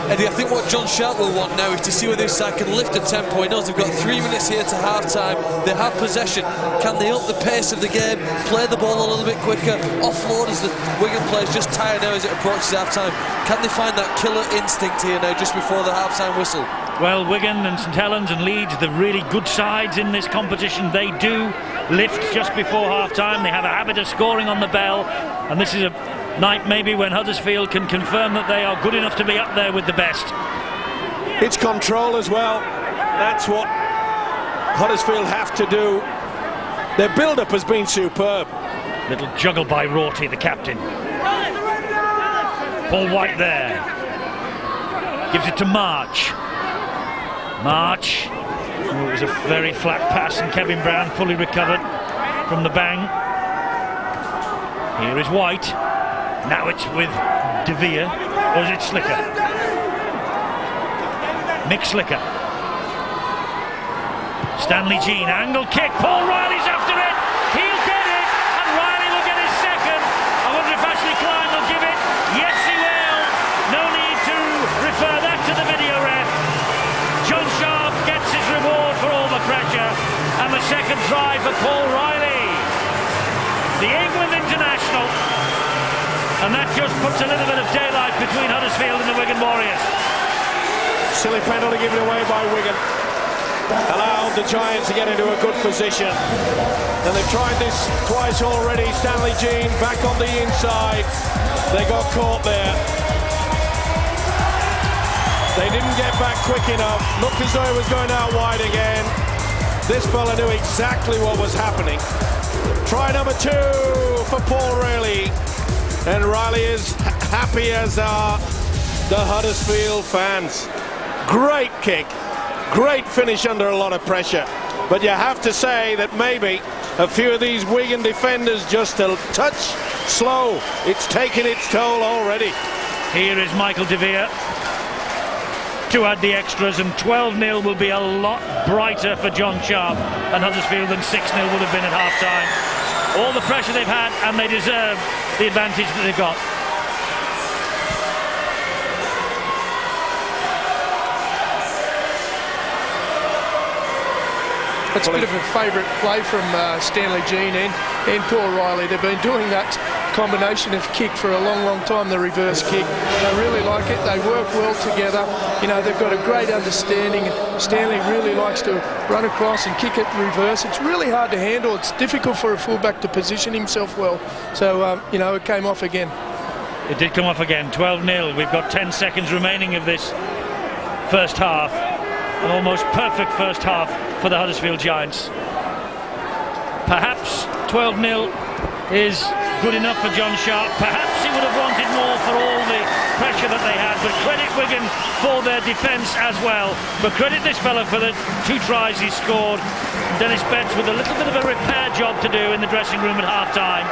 Eddie, I think what John Sharp will want now is to see whether his side can lift the tempo. He knows they've got 3 minutes here to half-time. They have possession. Can they up the pace of the game, play the ball a little bit quicker, offload as the Wigan players just tired now as it approaches half-time? Can they find that killer instinct here now just before the half-time whistle? Well, Wigan and St Helens and Leeds, the really good sides in this competition, they do lift just before half-time. They have a habit of scoring on the bell, and this is a night maybe when Huddersfield can confirm that they are good enough to be up there with the best. It's control as well. That's what Huddersfield have to do. Their build-up has been superb. Little juggle by Rorty, the captain. Paul White there. Gives it to March. March. Oh, it was a very flat pass, and Kevin Brown fully recovered from the bang. Here is White. Now it's with De Vere. Or is it Slicker? Mick Slicker. Stanley Jean, angle kick. Paul Riley's after it. He'll get it, and Riley will get his second. I wonder if Ashley Klein will give it. Yes, he will. No need to refer that to the video ref. John Sharp gets his reward for all the pressure, and the second try for Paul Riley, the England international, and that just puts a little bit of daylight between Huddersfield and the Wigan Warriors. Silly penalty given away by Wigan. Allowed the Giants to get into a good position. And they've tried this twice already. Stanley Jean back on the inside. They got caught there. They didn't get back quick enough. Looked as though it was going out wide again. This fella knew exactly what was happening. Try number 2 for Paul Riley. And Riley is happy as are the Huddersfield fans. Great kick. Great finish under a lot of pressure. But you have to say that maybe a few of these Wigan defenders just a touch slow. It's taken its toll already. Here is Michael De Vere to add the extras, and 12-0 will be a lot brighter for John Sharp and Huddersfield than 6-0 would have been at half-time. All the pressure they've had, and they deserve the advantage that they've got. It's a bit of a favourite play from Stanley Jean and Paul Riley. They've been doing that combination of kick for a long time, the reverse kick. They really like it. They work well together. You know, they've got a great understanding. Stanley really likes to run across and kick it reverse. It's really hard to handle. It's difficult for a fullback to position himself well. So, you know, it came off again. It did come off again. 12-0. We've got 10 seconds remaining of this first half. An almost perfect first half for the Huddersfield Giants. Perhaps 12-0 is good enough for John Sharp. Perhaps he would have wanted more for all the pressure that they had, but credit Wigan for their defence as well. But credit this fella for the 2 tries he scored. Dennis Betts with a little bit of a repair job to do in the dressing room at half-time.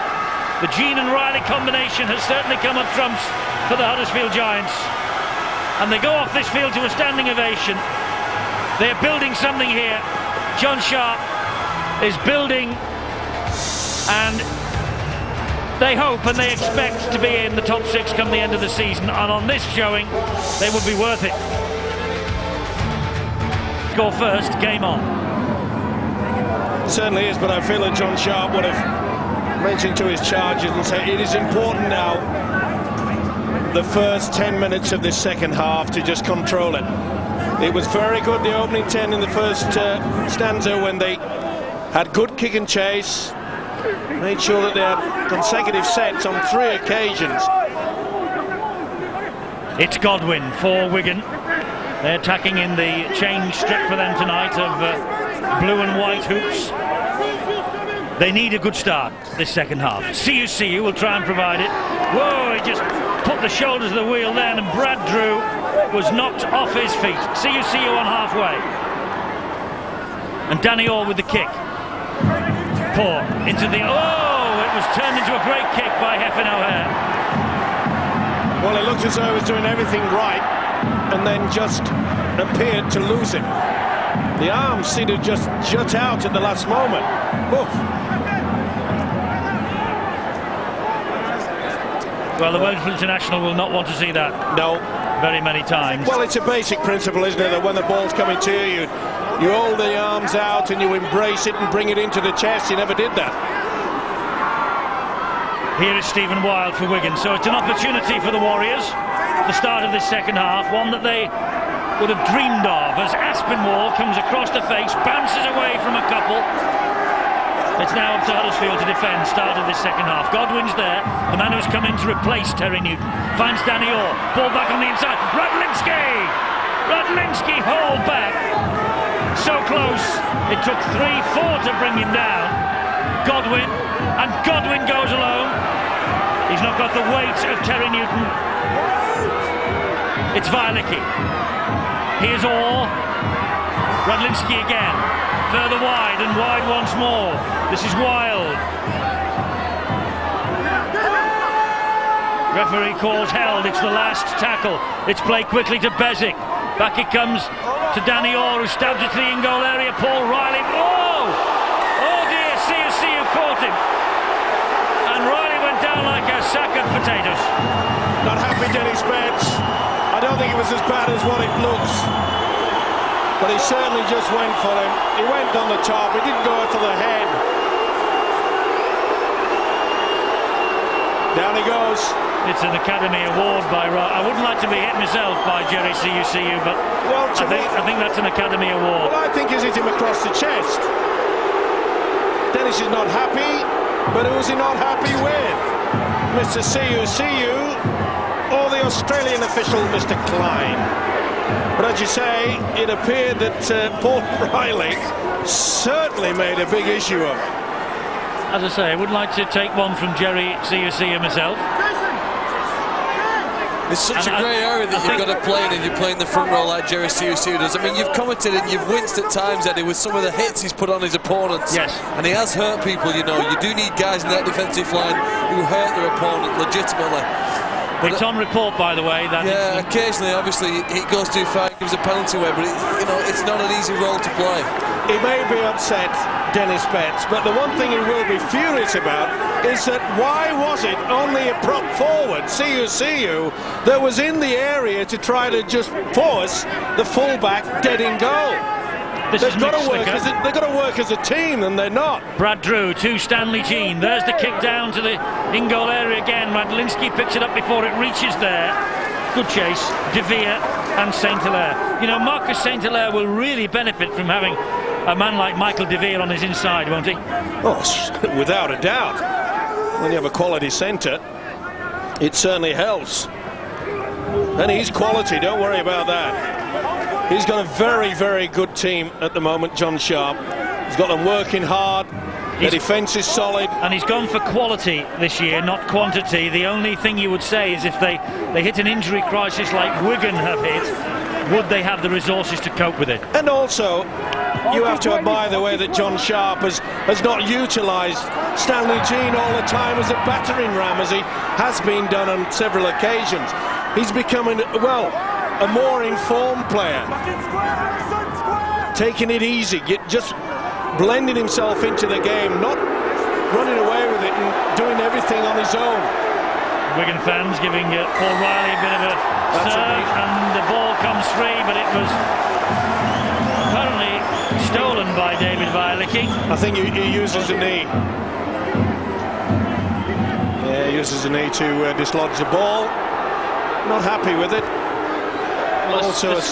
The Jean and Riley combination has certainly come up trumps for the Huddersfield Giants. And they go off this field to a standing ovation. They're building something here. John Sharp is building, and they hope and they expect to be in the top 6 come the end of the season, and on this showing they would be worth it. Go first, game on. Certainly is, but I feel that John Sharp would have mentioned to his charges and said it is important now, the first 10 minutes of this second half, to just control it. It was very good, the opening 10 in the first stanza, when they had good kick and chase, made sure that they had consecutive sets on 3 occasions. It's Godwin for Wigan. They're attacking in the change strip for them tonight of blue and white hoops. They need a good start this second half. CU will try and provide it. Whoa, he just put the shoulders of the wheel then, and Brad Drew was knocked off his feet. CU on halfway. And Danny Orr with the kick. Poor into the... Oh, it was turned into a great kick by Hefin O'Hare. Well, it looked as though he was doing everything right, and then just appeared to lose it. The arms seemed to just jut out at the last moment. Oof. Well, the Welsh international will not want to see that. No. Very many times. Well, it's a basic principle, isn't it, that when the ball's coming to you, you hold the arms out and you embrace it and bring it into the chest. You never did that. Here is Stephen Wild for Wigan. So it's an opportunity for the Warriors at the start of this second half, one that they would have dreamed of, as Aspinwall comes across the face, bounces away from a couple. It's now up to Huddersfield to defend. Start of this second half. Godwin's there, the man who's come in to replace Terry Newton. Finds Danny Orr. Ball back on the inside. Radlinski hauled back. So close. It took 3-4 to bring him down. Godwin, and Godwin goes alone. He's not got the weight of Terry Newton. It's Vialicki. Here's Orr. Radlinski again. Further wide and wide once more. This is Wild. Referee calls held. It's the last tackle. It's played quickly to Bezic. Back it comes to Danny Orr, who stabs it to the in-goal area. Paul Riley. Oh! Oh dear, CSU caught him. And Riley went down like a sack of potatoes. Not happy, Dennis Betts. I don't think it was as bad as what it looks. But he certainly just went for him. He went on the top. He didn't go for the head. Down he goes. It's an Academy Award by I wouldn't like to be hit myself by Jerry CUCU, but Well, I think that's an Academy Award. Well, I think he's hit him across the chest. Dennis is not happy, but who is he not happy with? Mr. CUCU or the Australian official, Mr. Klein? But as you say, it appeared that Paul Riley certainly made a big issue of it. As I say, I would like to take one from Jerry CUCU myself. It's such a grey area that you've got to play in, and you're playing the front row like Jerry CUCU does. I mean, you've commented and you've winced at times, Eddie, with some of the hits he's put on his opponents. Yes. And he has hurt people, you know. You do need guys in that defensive line who hurt their opponent legitimately. But it's on report, by the way, that occasionally, obviously, he goes too far, gives a penalty away, but it's not an easy role to play. He may be upset, Dennis Betts, but the one thing he will be furious about is that why was it only a prop forward, CUCU, that was in the area to try to just force the fullback dead in goal? They've got to work as a team, and they're not. Brad Drew to Stanley Jean. There's the kick down to the in-goal area again. Radlinski picks it up before it reaches there. Good chase. De Vere and St. Hilaire. You know, Marcus St. Hilaire will really benefit from having a man like Michael De Vere on his inside, won't he? Oh, without a doubt. When you have a quality centre, it certainly helps. And he's quality, don't worry about that. He's got a very, very good team at the moment, John Sharp. He's got them working hard. The defence is solid. And he's gone for quality this year, not quantity. The only thing you would say is if they hit an injury crisis like Wigan have hit, would they have the resources to cope with it? And also, you have to admire the way that John Sharp has not utilised Stanley Jean all the time as a battering ram, as he has been done on several occasions. He's becoming, well, a more informed player. Taking it easy, just blending himself into the game, not running away with it and doing everything on his own. Wigan fans giving Paul Riley a bit of a serve, and the ball comes free, but it was apparently stolen by David Vialicki. I think he uses a knee. Yeah, he uses a knee to dislodge the ball. Not happy with it. Also a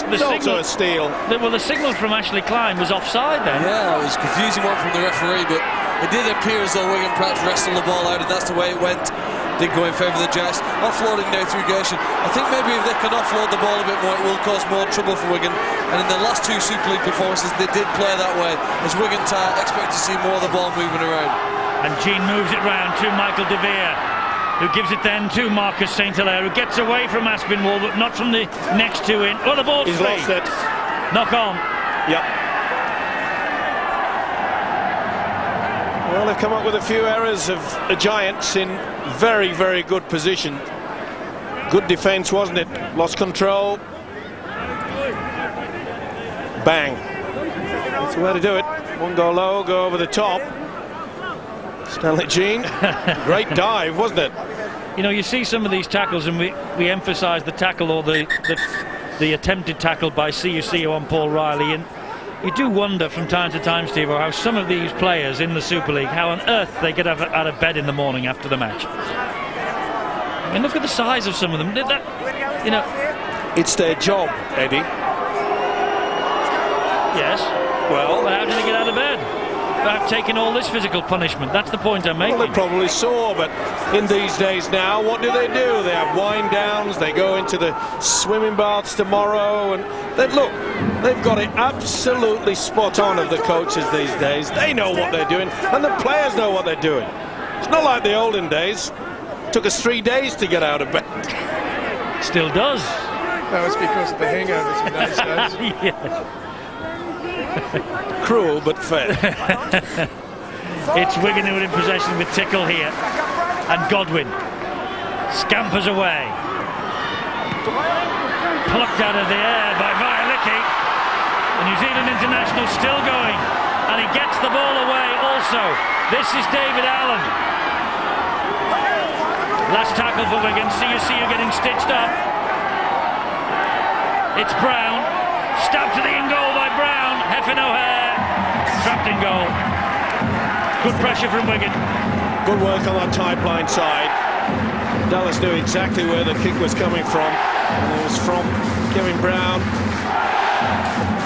steal. Well, the signal from Ashley Klein was offside then. Yeah, it was a confusing one from the referee, but it did appear as though Wigan perhaps wrestled the ball out, and that's the way it went. Did go in favour of the Jacks. Offloading now through Gershon. I think maybe if they can offload the ball a bit more, it will cause more trouble for Wigan. And in the last two Super League performances, they did play that way, as Wigan expect to see more of the ball moving around. And Jean moves it round to Michael De Vere, who gives it then to Marcus St. Hilaire, who gets away from Aspinwall, but not from the next two in. Oh, the ball's free. He's lost it. Knock on. Yep. Well, they've come up with a few errors of the Giants in very, very good position. Good defence, wasn't it? Lost control. Bang. That's the way to do it. One go low, go over the top. Stanley Jean, great dive, wasn't it? You know, you see some of these tackles, and we emphasise the tackle or the attempted tackle by CUCU on Paul Riley, and you do wonder from time to time, Steve, how some of these players in the Super League, how on earth they get out of bed in the morning after the match. I mean, look at the size of some of them. You know, it's their job, Eddie. Yes. Well, how do they get out of bed? I've taken all this physical punishment. That's the point I'm making. Well, they're probably sore, but in these days now, what do? They have wind downs, they go into the swimming baths tomorrow, and they've got it absolutely spot on of the coaches these days. They know what they're doing, and the players know what they're doing. It's not like the olden days. It took us 3 days to get out of bed. Still does. That was because of the hangovers in those days. Cruel but fair. It's Wigan who are in possession with Tickle here. And Godwin scampers away. Plucked out of the air by Vialicki. The New Zealand international still going. And he gets the ball away also. This is David Allen. Last tackle for Wigan. CUC getting stitched up. It's Brown. Stabbed to the in goal by Brown. Heffin O'Hare. Trapped in goal. Good pressure from Wigan. Good work on that pipeline side. Dallas knew exactly where the kick was coming from. And it was from Kevin Brown.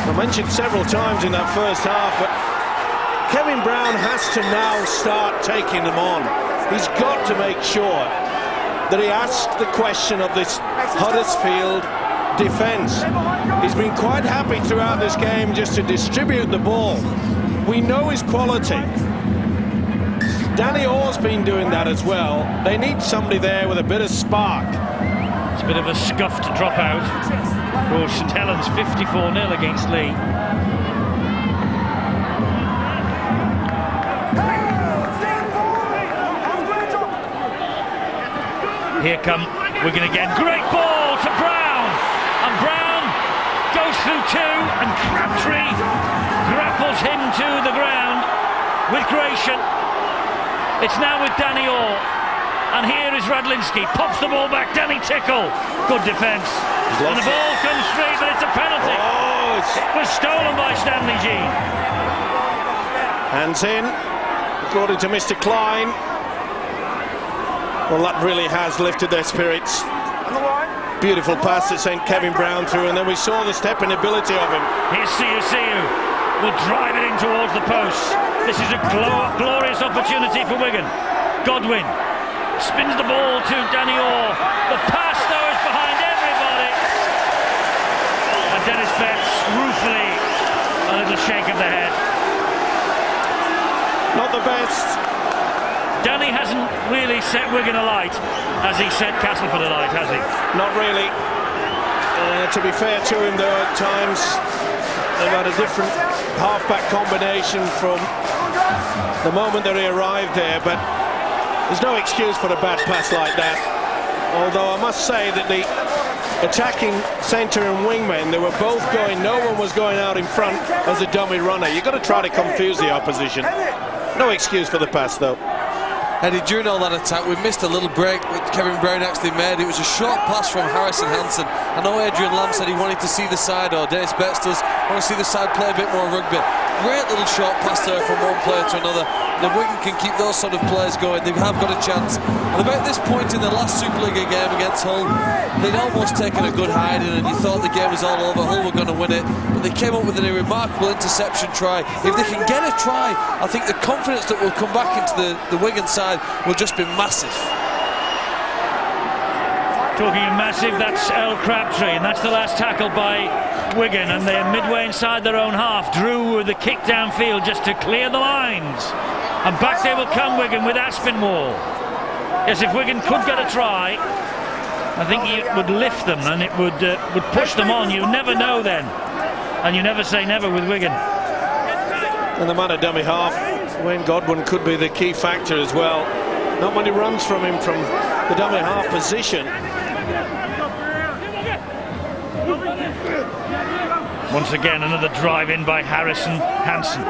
I mentioned several times in that first half, but Kevin Brown has to now start taking them on. He's got to make sure that he asks the question of this Huddersfield defence. He's been quite happy throughout this game just to distribute the ball. We know his quality. Danny Orr's been doing that as well. They need somebody there with a bit of spark. It's a bit of a scuffed dropout for St Helens, 54-0 against Lee. Here come Wigan again. Great ball to Brown. And Brown goes through two, and Crabtree grapples him to the ground with Gratian. It's now with Danny Orr. And here is Radlinski. Pops the ball back. Danny Tickle. Good defence. And the ball comes free, but it's a penalty. It was stolen by Stanley Jean. Hands in, according to Mr. Klein. Well, that really has lifted their spirits. Beautiful pass that sent Kevin Brown through, and then we saw the stepping ability of him. Here's Siu. Will drive it in towards the post. This is a glorious opportunity for Wigan. Godwin spins the ball to Danny Orr. The pass, though, is behind everybody. And Dennis Betts, ruefully, a little shake of the head. Not the best. Danny hasn't really set Wigan alight as he set Castleford alight, has he? Not really. To be fair to him, though, at times they've had a different half-back combination from the moment that he arrived there, but there's no excuse for a bad pass like that. Although I must say that the attacking centre and wingmen, they were both going, no one was going out in front as a dummy runner. You've got to try to confuse the opposition. No excuse for the pass, though. Eddie, during all that attack, we missed a little break which Kevin Brown actually made. It was a short pass from Harrison Hansen. I know Adrian Lamb said he wanted to see the side, or Dennis Betts does, want to see the side play a bit more rugby. Great little short pass there from one player to another. The Wigan can keep those sort of players going. They have got a chance. And about this point in the last Superliga game against Hull, they'd almost taken a good hiding, and you thought the game was all over. Hull were going to win it, but they came up with a remarkable interception try. If they can get a try, I think the confidence that will come back into the Wigan side will just be massive. Talking of massive, that's Earl Crabtree, and that's the last tackle by Wigan, and they're midway inside their own half. Drew with the kick downfield just to clear the lines, and back they will come, Wigan, with Aspinwall. Yes, if Wigan could get a try, I think it would lift them, and it would push them on. You never know then, and you never say never with Wigan. And the man at dummy half, Wayne Godwin, could be the key factor as well. Not many runs from him from the dummy half position. Once again, another drive in by Harrison Hansen.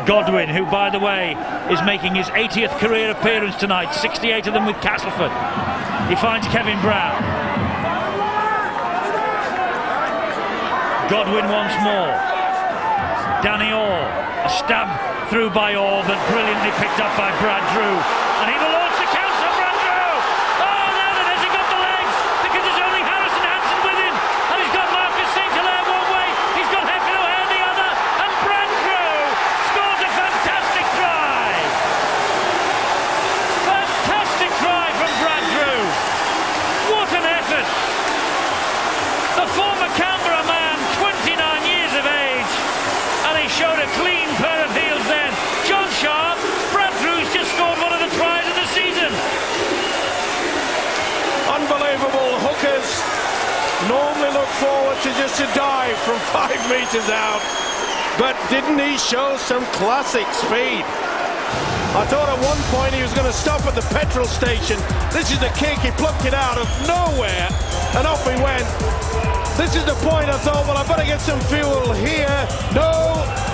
Godwin, who, by the way, is making his 80th career appearance tonight, 68 of them with Castleford. He finds Kevin Brown. Godwin once more. Danny Orr, a stab through by Orr, but brilliantly picked up by Brad Drew. And he will launch the counter, Brad Drew! Oh, now that has he got the legs, because there's only Harrison Hansen with him. And he's got Marcus St. Hilaire one way, he's got Heffin O'Hare the other, and Brad Drew scores a fantastic try! Fantastic try from Brad Drew! What an effort! The former Canberra man, 29 years of age, and he showed a clean pair of heels then. John Sharp, Brad Drew's just scored one of the tries of the season. Unbelievable hookers, normally look forward to just a dive from 5 metres out, but didn't he show some classic speed? I thought at one point he was going to stop at the petrol station. This is the kick, he plucked it out of nowhere, and off he went. This is the point I thought, well, I better get some fuel here. No,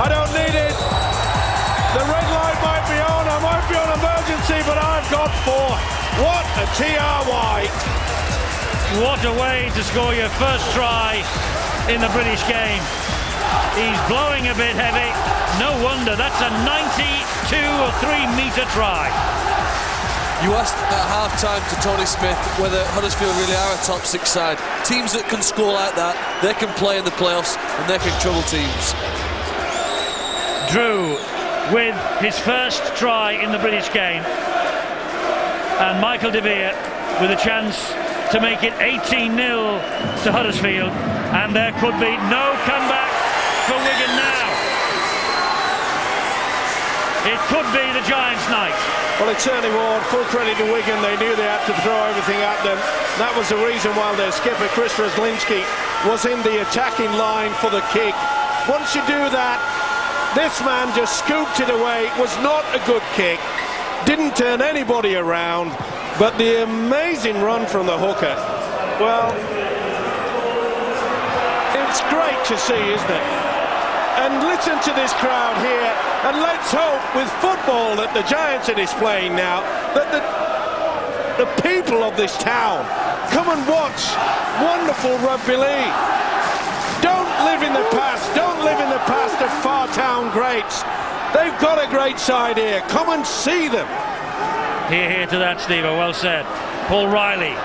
I don't need it. The red light might be on, I might be on emergency, but I've got 4. What a TRY. What a way to score your first try in the British game. He's blowing a bit heavy. No wonder, that's a 92 or 3 metre try. You asked at half-time to Tony Smith whether Huddersfield really are a top 6 side. Teams that can score like that, they can play in the playoffs and they can trouble teams. Drew with his first try in the British game, and Michael De Vere with a chance to make it 18-0 to Huddersfield, and there could be no comeback for Wigan now. It could be the Giants' night. Well, it certainly was. Full credit to Wigan. They knew they had to throw everything at them. That was the reason why their skipper, Chris Roslinski, was in the attacking line for the kick. Once you do that, this man just scooped it away. It was not a good kick. Didn't turn anybody around. But the amazing run from the hooker. Well, it's great to see, isn't it? And listen to this crowd here, and let's hope with football that the Giants are displaying now that the people of this town come and watch wonderful rugby league. Don't live in the past, don't live in the past of far town greats. They've got a great side here, come and see them. Here to that, Steve, well said. Paul Riley,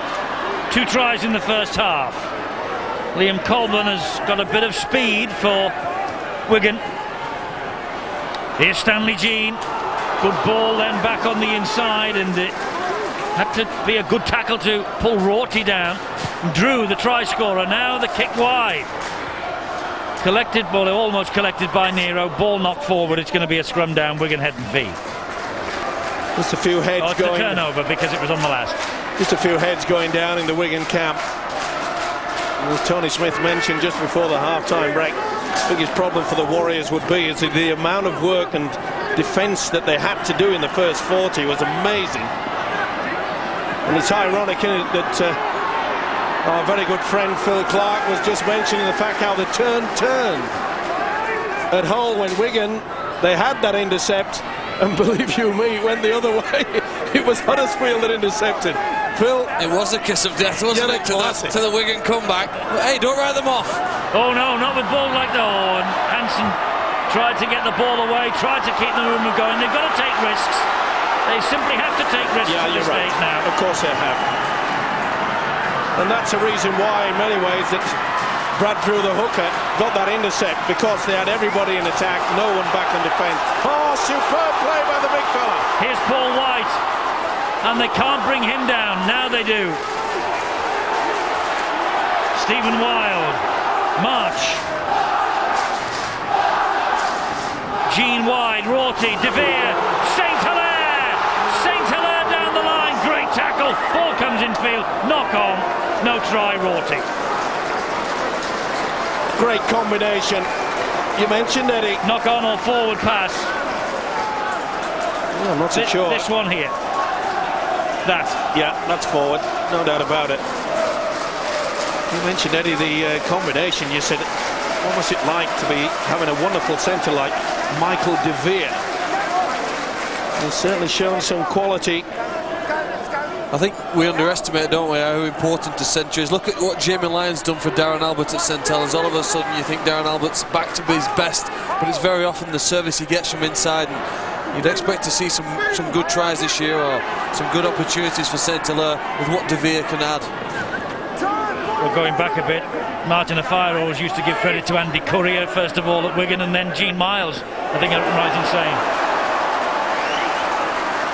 2 tries in the first half. Liam Colburn has got a bit of speed for Wigan. Here's Stanley Jean. Good ball then back on the inside, and it had to be a good tackle to pull Rorty down. Drew, the try scorer, now the kick wide. Collected, ball almost collected by Nero. Ball knocked forward. It's going to be a scrum down. Wigan head and feet. Just a few heads going. It's a turnover because it was on the last. Just a few heads going down in the Wigan camp. As Tony Smith mentioned just before the half-time break, the biggest problem for the Warriors would be is the amount of work and defence that they had to do in the first 40 was amazing. And it's ironic, isn't it, that our very good friend Phil Clark was just mentioning the fact how the turn turned at Hull when Wigan, they had that intercept, and believe you me, it went the other way. It was Huddersfield that intercepted. Phil, it was a kiss of death, wasn't it, to the Wigan comeback. But hey, don't write them off. Oh no, not with balls like that. Oh, and Hansen tried to get the ball away, tried to keep the movement going. They've got to take risks. They simply have to take risks at this stage now. Of course they have. And that's the reason why, in many ways, that Brad Drew, the hooker, got that intercept, because they had everybody in attack, no one back in defence. Oh, superb play by the big fella. Here's Paul White, and they can't bring him down. Now they do. Stephen Wild, March, Jean Wide, Rorty, De Vere, St. Hilaire down the line, great tackle, ball comes in field, knock on, no try, Rorty. Great combination. You mentioned Eddie. Knock on or forward pass. Oh, I'm not so sure. This one here. That. Yeah, that's forward, no doubt about it. You mentioned, Eddie, the combination. You said, what was it like to be having a wonderful centre like Michael De Vere? He's certainly shown some quality. I think we underestimate, don't we, how important a centre is. Look at what Jamie Lyon's done for Darren Albert at St Helens. All of a sudden you think Darren Albert's back to his best, but it's very often the service he gets from inside, and you'd expect to see some good tries this year, or some good opportunities for St Hilaire with what De Vere can add. Well, going back a bit, Martin Afire always used to give credit to Andy Courier, first of all at Wigan, and then Gene Miles, I think I'm right in saying.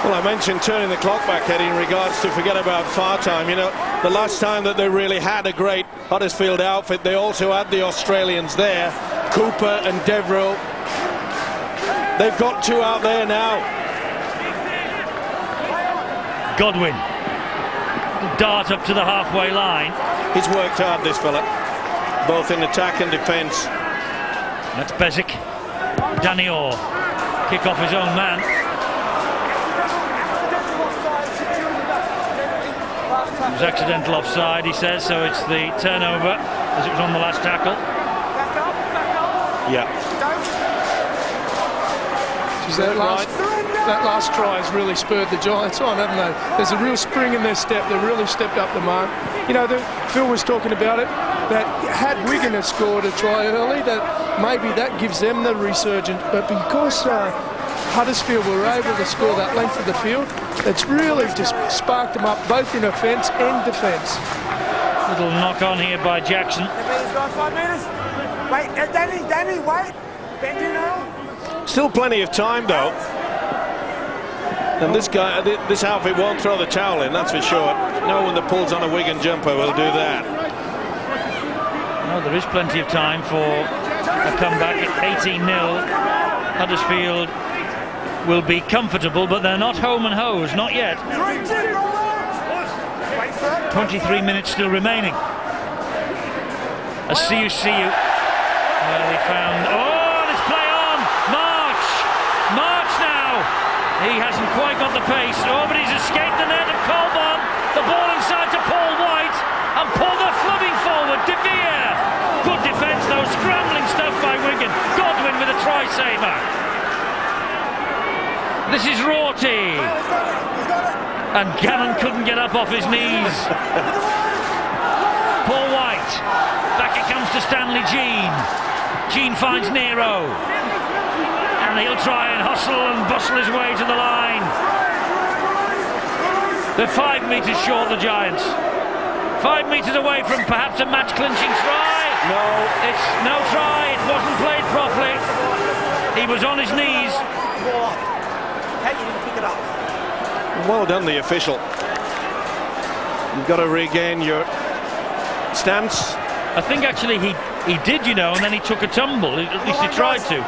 Well, I mentioned turning the clock back, Eddie, in regards to forget about far time. You know, the last time that they really had a great Huddersfield outfit, they also had the Australians there, Cooper and Devereux. They've got 2 out there now. Godwin. little dart up to the halfway line. He's worked hard, this fella, both in attack and defence. That's Bezic. Danny Orr. Kick off his own man. It was accidental offside, he says, so it's the turnover as it was on the last tackle. Yeah. That last try has really spurred the Giants on, haven't they? There's a real spring in their step. They've really stepped up the mark. You know, Phil was talking about it, that had Wigan have scored a try early, that maybe that gives them the resurgence. But because Huddersfield were able to score that length of the field, it's really just sparked them up both in offence and defence. Little knock on here by Jackson. He's got 5 metres. Wait, Danny, wait. Bend you now. Still plenty of time, though. And this outfit won't throw the towel in, that's for sure. No one that pulls on a Wigan jumper will do that. No, there is plenty of time for a comeback at 18-0. Huddersfield will be comfortable, but they're not home and hosed, not yet. 23 minutes still remaining. A see you. Well, they found... Oh, this play on! March now! He hasn't quite got the pace. Oh, but he's escaped the net of Colborn. The ball inside to Paul White. And they're flubbing forward. De Vere. Good defence, though. Scrambling stuff by Wigan. Godwin with a try-saver. This is Rorty. And Gannon couldn't get up off his knees. Paul White. Back it comes to Stanley Jean. Jean finds Nero. And he'll try and hustle and bustle his way to the line. They're 5 metres short, the Giants. 5 metres away from perhaps a match-clinching try. No. It's no try. It wasn't played properly. He was on his knees. Well done, the official. You've got to regain your stance. I think actually he did, you know, and then he took a tumble. At least he tried to.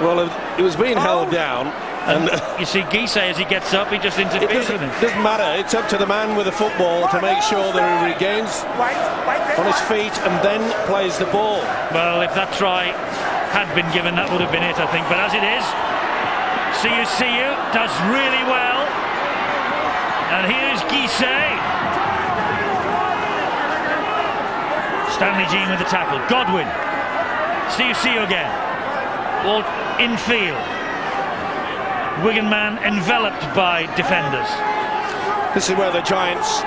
Well, it was being held down. And you see Guise, as he gets up, he just interferes with him. It doesn't matter. It's up to the man with the football to make sure that he regains on his feet and then plays the ball. Well, if that try had been given, that would have been it, I think. But as it is, see you does really well. And here's Guise. Stanley Jean with the tackle. Godwin. See you again. All infield. Wigan man enveloped by defenders. This is where the Giants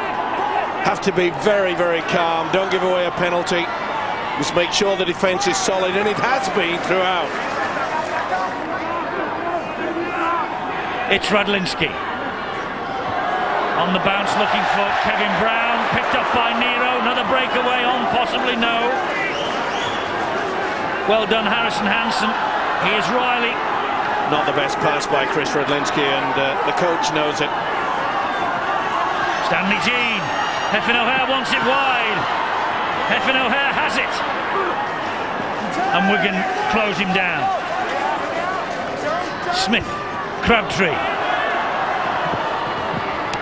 have to be very, very calm. Don't give away a penalty. Just make sure the defence is solid, and it has been throughout. It's Radlinski. On the bounce looking for Kevin Brown. Picked up by Nero. Another breakaway on, possibly no. Well done, Harrison Hansen. Here's Riley. Not the best pass by Chris Radlinski, and the coach knows it. Stanley Jean. Heffin O'Hare wants it wide. Heffin O'Hare has it. And Wigan close him down. Smith. Crabtree.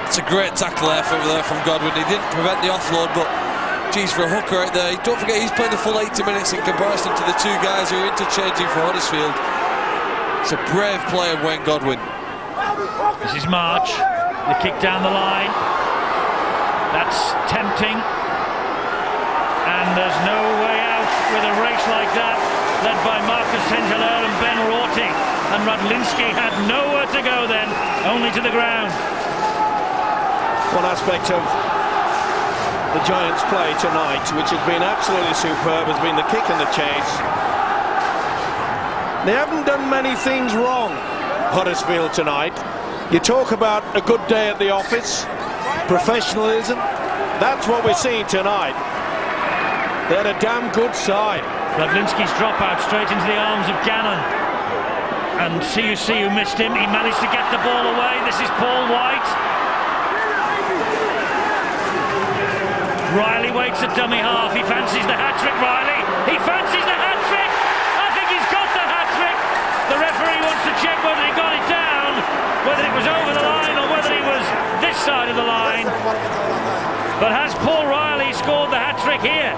It's a great tackle effort there from Godwin. He didn't prevent the offload, but geez, for a hooker right there. Don't forget he's playing the full 80 minutes in comparison to the two guys who are interchanging for Huddersfield. It's a brave player, Wayne Godwin. This is March. The kick down the line. That's tempting. And there's no way out with a race like that, led by Marcus St-Hilaire and Ben Rorty. And Radlinski had nowhere to go then, only to the ground. One aspect of the Giants' play tonight, which has been absolutely superb, has been the kick and the chase. They haven't done many things wrong, Huddersfield, tonight. You talk about a good day at the office, professionalism. That's what we're seeing tonight. They had a damn good side. Radlinski's dropout straight into the arms of Gannon. And see who missed him. He managed to get the ball away. This is Paul White. Riley waits at dummy half. He fancies the hat-trick, Riley. He fancies the hat-trick. I think he's got the hat-trick. The referee wants to check whether he got it down, whether it was over the line or whether he was this side of the line. line. But has Paul Riley scored the hat-trick here?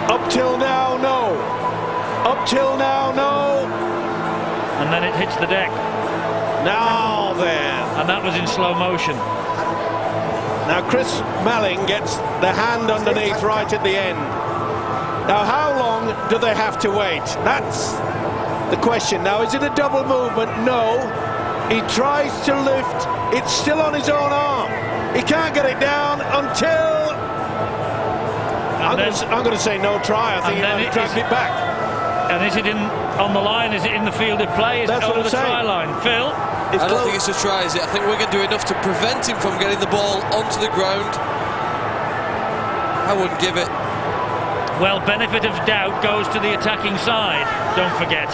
Up till now, no. Up till now, no. And then it hits the deck. Now then. And that was in slow motion. Now Chris Melling gets the hand underneath right at the end. Now how long do they have to wait? That's the question. Now is it a double movement? No. He tries to lift. It's still on his own arm. He can't get it down until... I'm going to say no try. I think he might have dragged it back. And is it on the line? Is it in the field of play? Is That's it what over I'm the saying. try line? Phil? I don't think it's a try, is it? I think we're going to do enough to prevent him from getting the ball onto the ground. I wouldn't give it. Well, benefit of doubt goes to the attacking side, don't forget.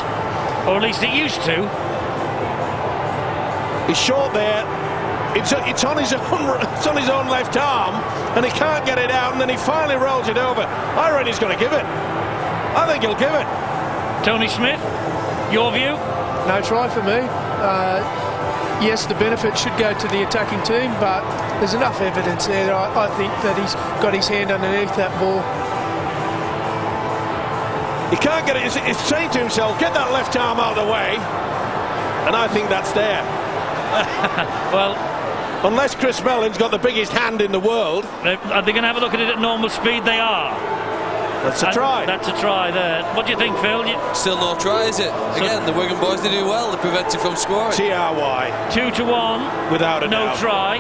Or at least it used to. He's short there. It's on his own left arm, and he can't get it out, and then he finally rolls it over. I reckon he's going to give it. I think he'll give it. Tony Smith, your view? No try for me. Yes, the benefit should go to the attacking team, but there's enough evidence there. I think that he's got his hand underneath that ball. He can't get it. He's saying to himself, get that left arm out of the way. And I think that's there. Well, unless Chris Mellon's got the biggest hand in the world. Are they going to have a look at it at normal speed? They are. That's a try. That's a try there. What do you think, Phil? Still no try, is it? Again, the Wigan boys, they do well. They prevent him from scoring. TRY. 2-1. Without a doubt. No try.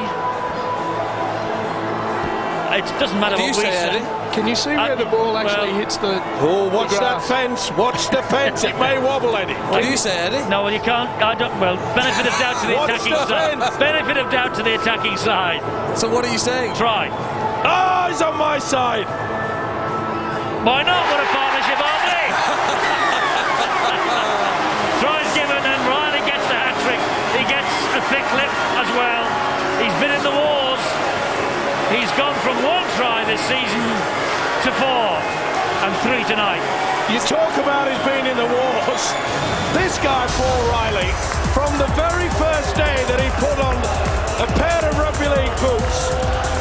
It doesn't matter what we say. Can you see where the ball actually hits the... Oh, watch that fence. Watch the fence. It may wobble, Eddie. What do you say, Eddie? No, well, you can't. I don't. Well, benefit of doubt to the attacking side. Benefit of doubt to the attacking side. So what are you saying? Try. Oh, he's on my side. Why not? What a partnership, aren't they? Tries given, and Riley gets the hat-trick. He gets a thick lip as well. He's been in the wars. He's gone from 1 try this season to 4, and 3 tonight. You talk about his being in the wars. This guy, Paul Riley, from the very first day that he put on a pair of rugby league boots,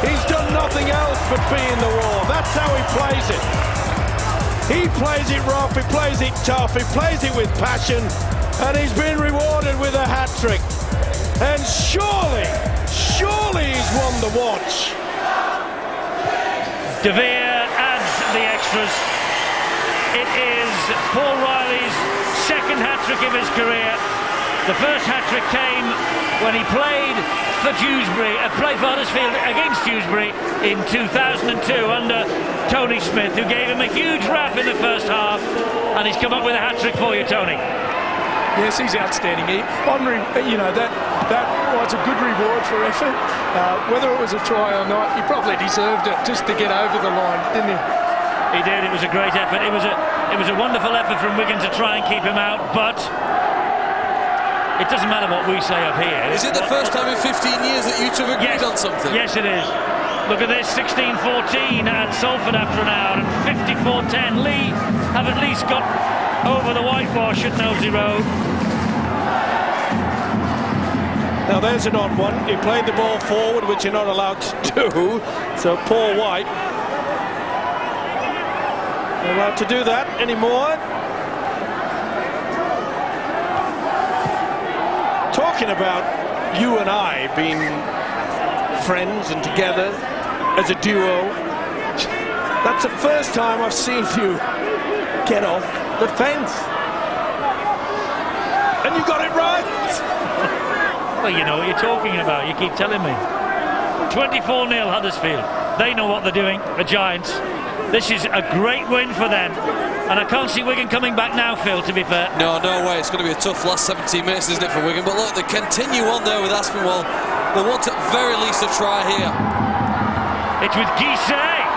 he's done nothing else but be in the war. That's how he plays it. He plays it rough, he plays it tough, he plays it with passion, and he's been rewarded with a hat-trick. And surely he's won the watch. De Vere adds the extras. It is Paul Riley's second hat-trick of his career. The first hat-trick came when he played for Huddersfield against Dewsbury in 2002 under Tony Smith, who gave him a huge rap in the first half, and he's come up with a hat-trick for you, Tony. Yes, he's outstanding. That was a good reward for effort. Whether it was a try or not, he probably deserved it just to get over the line, didn't he? He did. It was a great effort. It was a wonderful effort from Wigan to try and keep him out, but it doesn't matter what we say up here. Is it the first time in 15 years that you two have agreed on something? Yes, it is. Look at this, 16-14 at Salford after an hour, and 54-10. Lee have at least got over the whitewash at Nosey Road. Now there's an odd one. He played the ball forward, which you're not allowed to do. So Paul White not allowed to do that anymore. Talking about you and I being friends and together as a duo, that's the first time I've seen you get off the fence. And you got it right. Well, you know what you're talking about. You keep telling me. 24-0 Huddersfield. They know what they're doing, the Giants. This is a great win for them. And I can't see Wigan coming back now, Phil, to be fair. No way. It's going to be a tough last 17 minutes, isn't it, for Wigan? But look, they continue on there with Aspinwall. They want at very least a try here. It's with Guisset.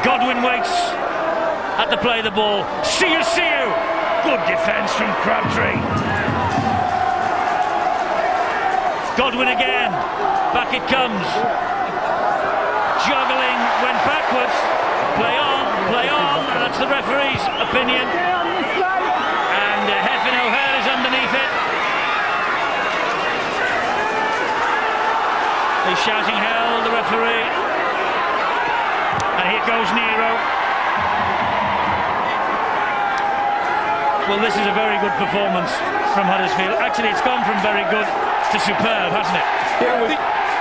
Godwin waits at the play of the ball. See you. Good defence from Crabtree. Godwin again. Back it comes. Juggling, went backwards. Play on. That's the referee's opinion. And Heffernan shouting hell, the referee. And here goes Nero. Well, this is a very good performance from Huddersfield. Actually, it's gone from very good to superb, hasn't it? Yeah,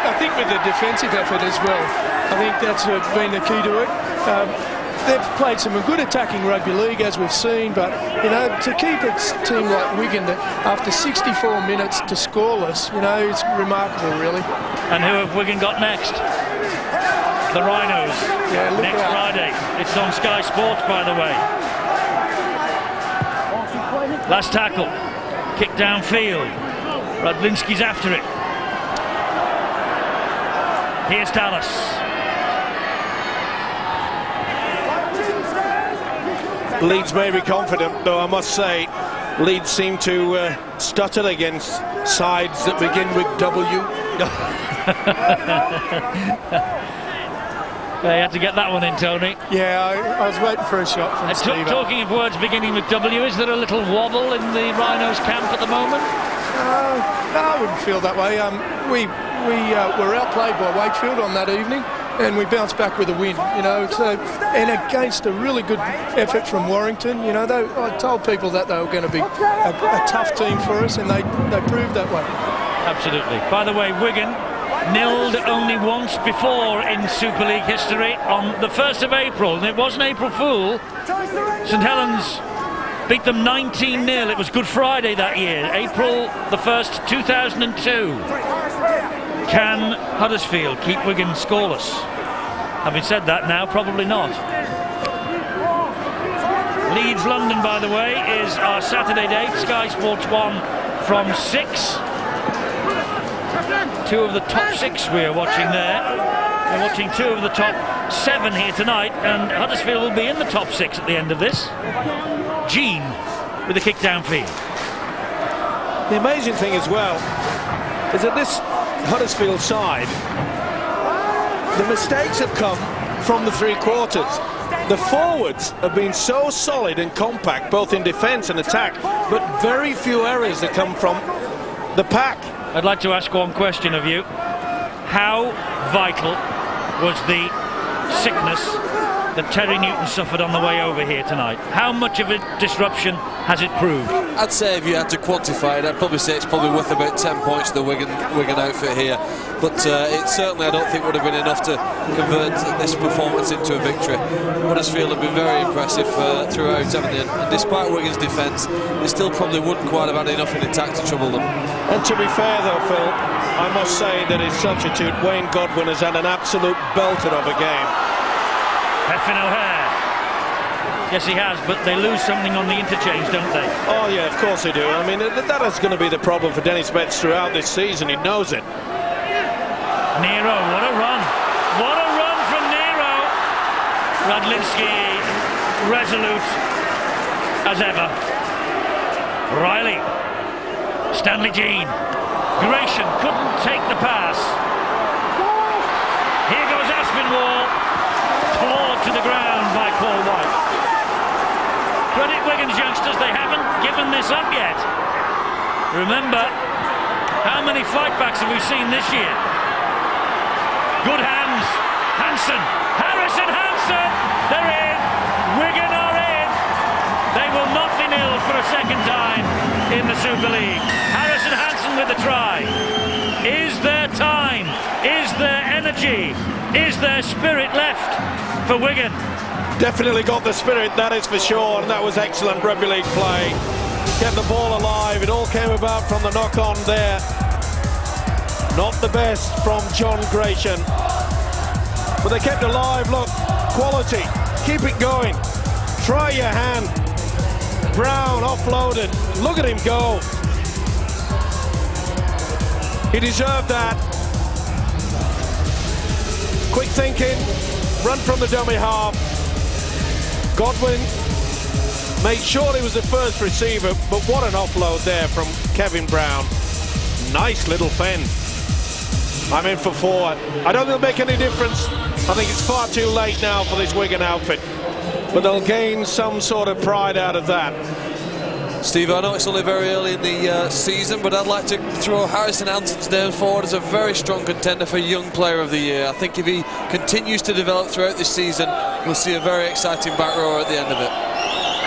I think with the defensive effort as well, I think that's been the key to it. They've played some good attacking rugby league, as we've seen, but, you know, to keep a team like Wigan after 64 minutes to scoreless, you know, it's remarkable, really. And who have Wigan got next? The Rhinos. Yeah, next Friday. It's on Sky Sports, by the way. Last tackle. Kick downfield. Radlinski's after it. Here's Dallas. Leeds may be confident, though I must say Leeds seem to stutter against sides that begin with W. You had to get that one in, Tony. Yeah, I was waiting for a shot from Steve. Talking of words beginning with W, is there a little wobble in the Rhinos camp at the moment? No, I wouldn't feel that way. We were outplayed by Wakefield on that evening, and we bounced back with a win. You know, and against a really good effort from Warrington. You know, I told people that they were going to be a tough team for us, and they proved that way. Absolutely. By the way, Wigan nilled only once before in Super League history on the 1st of April, and it was an April Fool. St Helens beat them 19-0. It was Good Friday that year, April the 1st, 2002. Can Huddersfield keep Wigan scoreless? Having said that now, probably not. Leeds London, by the way, is our Saturday date. Sky Sports 1 from 6. Two of the top 6 we're watching there. We're watching 2 of the top 7 here tonight, and Huddersfield will be in the top 6 at the end of this. Jean with a kick downfield. The amazing thing as well is that this Huddersfield side, the mistakes have come from the 3 quarters. The forwards have been so solid and compact, both in defence and attack, but very few errors that come from the pack. I'd like to ask one question of you. How vital was the sickness that Terry Newton suffered on the way over here tonight? How much of a disruption has it proved? I'd say if you had to quantify it, I'd probably say it's probably worth about 10 points to the Wigan outfit here. But it certainly, I don't think, would have been enough to convert this performance into a victory. Huddersfield have been very impressive throughout, haven't they? And despite Wigan's defence, they still probably wouldn't quite have had enough in attack to trouble them. And to be fair though, Phil, I must say that his substitute, Wayne Godwin, has had an absolute belter of a game. Heffin O'Hare. Yes, he has, but they lose something on the interchange, don't they? Oh yeah, of course they do. I mean, that is going to be the problem for Dennis Betts throughout this season. He knows it. Nero, what a run. What a run from Nero. Radlinski, resolute as ever. Riley. Stanley Jean. Gratian couldn't take the pass. Here goes Aspinwall. Clawed to the ground by Paul White. Credit Wigan's youngsters, they haven't given this up yet. Remember, how many fightbacks have we seen this year? Good hands. Hansen. Harrison Hansen. They're in. Wigan are in. They will not be nilled for a second time in the Super League. Harrison Hansen with the try. Is there time? Is there energy? Is there spirit left for Wigan? Definitely got the spirit, that is for sure, and that was excellent rugby league play. Kept the ball alive. It all came about from the knock-on there. Not the best from John Gratian, but they kept alive. Look, quality, keep it going, try your hand. Brown offloaded, look at him go. He deserved that. Quick thinking, run from the dummy half. Godwin made sure he was the first receiver, but what an offload there from Kevin Brown. Nice little fend. I'm in for 4. I don't think it'll make any difference. I think it's far too late now for this Wigan outfit, but they'll gain some sort of pride out of that. Steve, I know it's only very early in the season, but I'd like to throw Harrison Hansen's name forward as a very strong contender for Young Player of the Year. I think if he continues to develop throughout this season, we'll see a very exciting back rower at the end of it.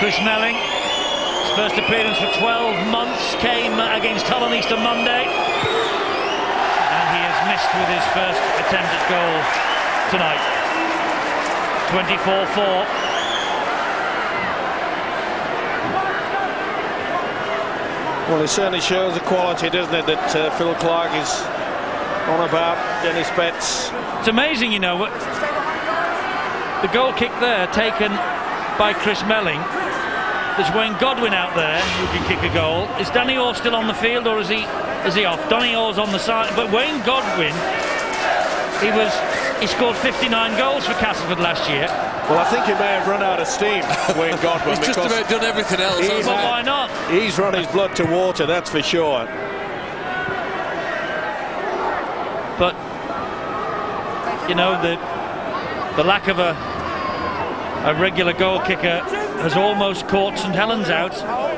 Chris Melling, his first appearance for 12 months, came against Hull on Easter Monday, and he has missed with his first attempt at goal tonight. 24-4. Well, it certainly shows the quality, doesn't it, that Phil Clark is on about. Dennis Betts. It's amazing, you know, the goal kick there taken by Chris Melling. There's Wayne Godwin out there who can kick a goal. Is Danny Orr still on the field, or is he off? Danny Orr's on the side, but Wayne Godwin, he scored 59 goals for Castleford last year. Well, I think he may have run out of steam, Wayne Godwin. He's just about done everything else. Well, why not? He's run his blood to water, that's for sure. But you know, the lack of a regular goal kicker has almost caught St Helens out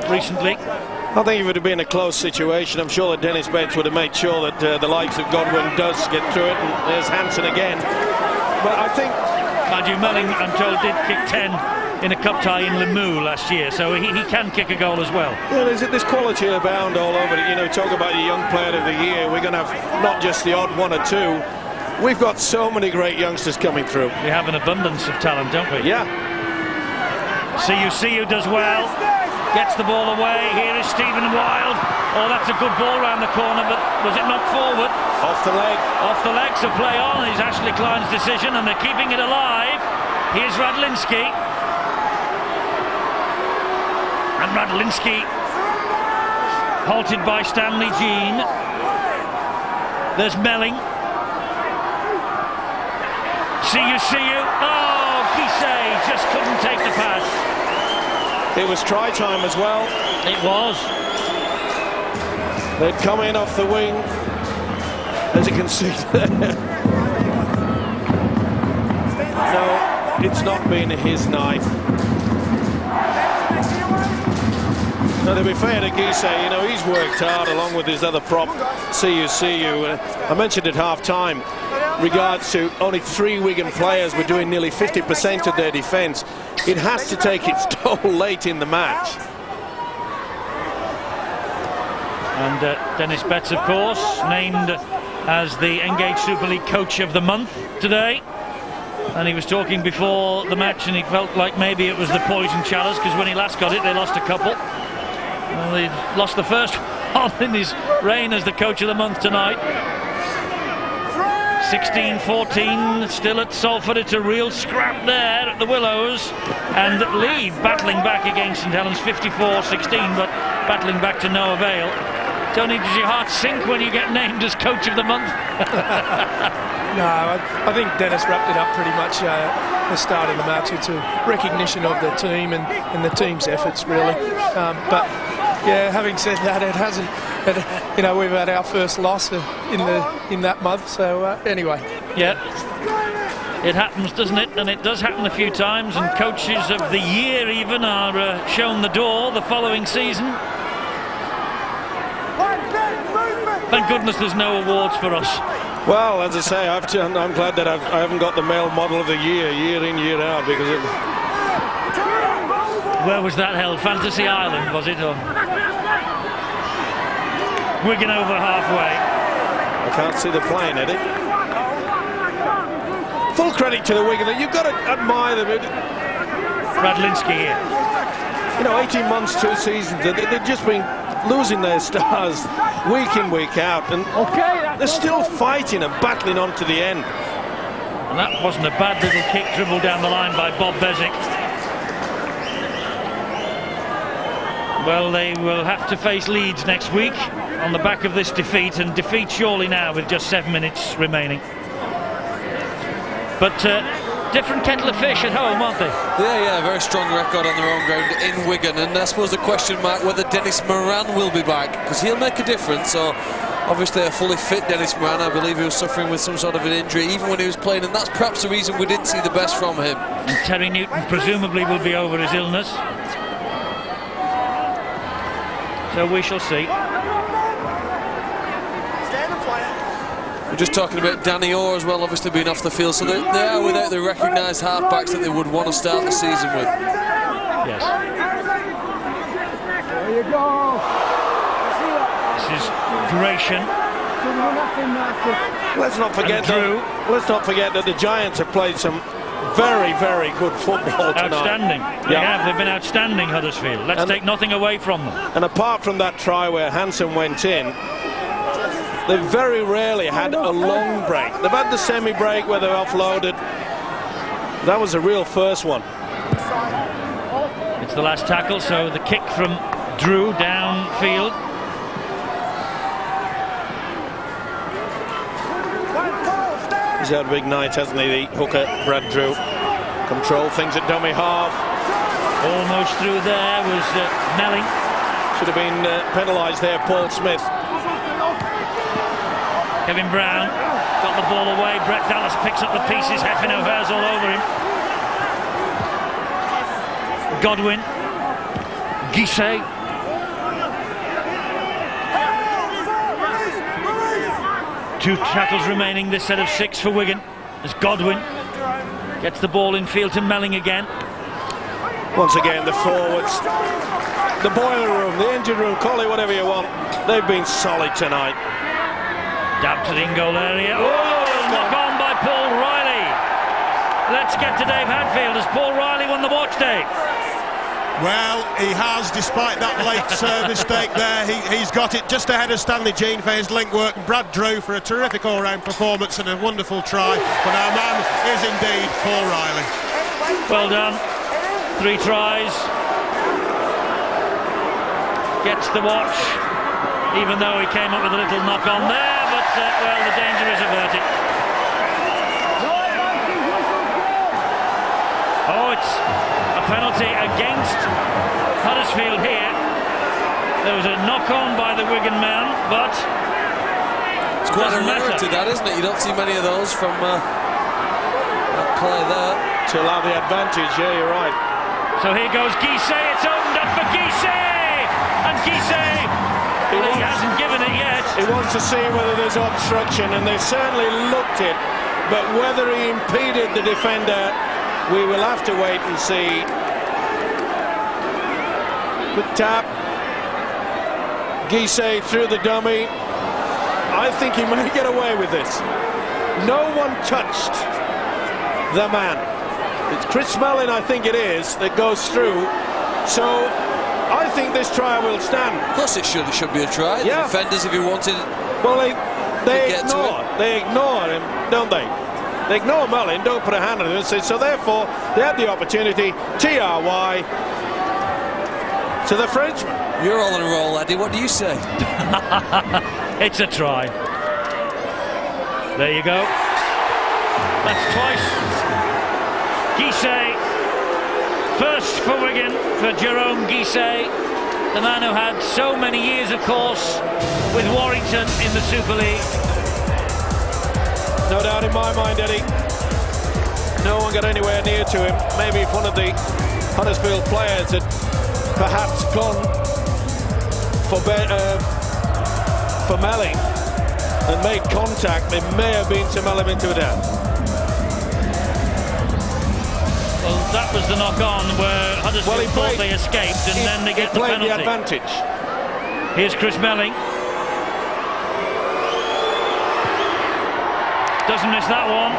recently. I think if it would have been a close situation, I'm sure that Dennis Betts would have made sure that the likes of Godwin does get through it, and there's Hansen again. But I think Matthew Melling, I'm told, did kick 10 in a cup tie in Limoux last year, so he can kick a goal as well. Yeah, there's quality abound all over it. You know, talk about your Young Player of the Year. We're going to have not just the odd one or two. We've got so many great youngsters coming through. We have an abundance of talent, don't we? Yeah. See who does well. Gets the ball away. Here is Stephen Wild. Oh, that's a good ball round the corner, but was it knocked forward? Off the leg. Off the leg, so play on. It's Ashley Klein's decision, and they're keeping it alive. Here's Radlinski. And Radlinski halted by Stanley Jean. There's Melling. See you. Oh, Guisset just couldn't take the pass. It was try time as well. It was. They'd come in off the wing, as you can see there. No, it's not been his night. Now, to be fair to Guisset, you know, he's worked hard along with his other prop, See You. I mentioned at half-time, regards to only 3 Wigan players were doing nearly 50% of their defence. It has to take its toll late in the match. And Dennis Betts, of course, named as the Engage Super League Coach of the Month today. And he was talking before the match, and he felt like maybe it was the poison chalice, because when he last got it, they lost a couple. Well, he lost the first one in his reign as the Coach of the Month tonight. 16-14, still at Salford. It's a real scrap there at the Willows, and Leeds battling back against St Helens, 54-16, but battling back to no avail. Tony, does your heart sink when you get named as Coach of the Month? No, I think Dennis wrapped it up pretty much at the start of the match. It's a recognition of the team and the team's efforts, really. But yeah, having said that, it hasn't. You know, we've had our first loss in that month. So anyway. Yeah. It happens, doesn't it? And it does happen a few times. And coaches of the year even are shown the door the following season. Thank goodness there's no awards for us. Well, as I say, I'm glad that I haven't got the male model of the year in, year out, because it... Where was that held? Fantasy Island, was it? Or... Wigan over halfway. I can't see the plane, Eddie. Full credit to the Wigan. You've got to admire them. Radlinski here. You know, 18 months, 2 seasons, they've just been losing their stars week in, week out, and they're still fighting and battling on to the end. And that wasn't a bad little kick dribbled down the line by Bob Bezic. Well, they will have to face Leeds next week on the back of this defeat, and defeat surely now with just 7 minutes remaining. But different kettle of fish at home, aren't they? Yeah, very strong record on their own ground in Wigan, and I suppose the question mark whether Dennis Moran will be back, because he'll make a difference. So obviously a fully fit Dennis Moran, I believe he was suffering with some sort of an injury even when he was playing, and that's perhaps the reason we didn't see the best from him. And Terry Newton presumably will be over his illness. So we shall see. We're just talking about Danny Orr as well, obviously being off the field, so they are without the recognised half-backs that they would want to start the season with. Yes. There you go. This is Gratian. Let's not forget that the Giants have played some very, very good football tonight. Outstanding. They have. They've been outstanding, Huddersfield. Let's take nothing away from them. And apart from that try where Hansen went in, they've very rarely had a long break. They've had the semi-break where they're offloaded. That was a real first one. It's the last tackle, so the kick from Drew downfield. He's had a big night, hasn't he, the hooker, Brad Drew. Control things at dummy half. Almost through there was Melling. Should have been penalised there, Paul Smith. Kevin Brown got the ball away. Brett Dallas picks up the pieces. Heffin O'Hare's all over him. Godwin. Guisset. Two tackles remaining, this set of 6 for Wigan, as Godwin gets the ball in field to Melling again. Once again, the forwards, the boiler room, the engine room, call it whatever you want, they've been solid tonight. Dab to the in-goal area. Oh, knock on by Paul Riley. Let's get to Dave Hadfield. Has Paul Riley won the watch, Dave? Well, he has, despite that late mistake there. He's got it just ahead of Stanley Jean for his link work, and Brad Drew for a terrific all-round performance and a wonderful try. But our man is indeed Paul Riley. Well done. 3 tries. Gets the watch, even though he came up with a little knock on there, but well, the danger is averted. Oh, it's a penalty against Huddersfield here. There was a knock-on by the Wigan man, but it's quite a rarity, that, isn't it? You don't see many of those from that play there. To allow the advantage, yeah, you're right. So here goes Guisset. It's opened up for Guisset, and Guisset, well, he hasn't given it yet. He wants to see whether there's obstruction, and they certainly looked it, but whether he impeded the defender, we will have to wait and see. Good tap. Guisset through the dummy. I think he may get away with this. No one touched the man. It's Chris Mellin, I think it is, that goes through. So I think this try will stand. Of course it should. It should be a try. Yeah. The defenders, if you wanted, well, they ignore him, don't they? They ignore Mellin, don't put a hand on him, so therefore they had the opportunity. TRY to the Frenchman. You're all on a roll, Eddie. What do you say? It's a try. There you go. That's twice. Guisset. First for Wigan, for Jerome Guisset, the man who had so many years, of course, with Warrington in the Super League. No doubt in my mind, Eddie. No one got anywhere near to him. Maybe if one of the Huddersfield players had perhaps gone for Melling and made contact, there may have been some element to that. Well, that was the knock-on where Huddersfield thought they escaped, and then they get the penalty. The advantage. Here's Chris Melling. Doesn't miss that one.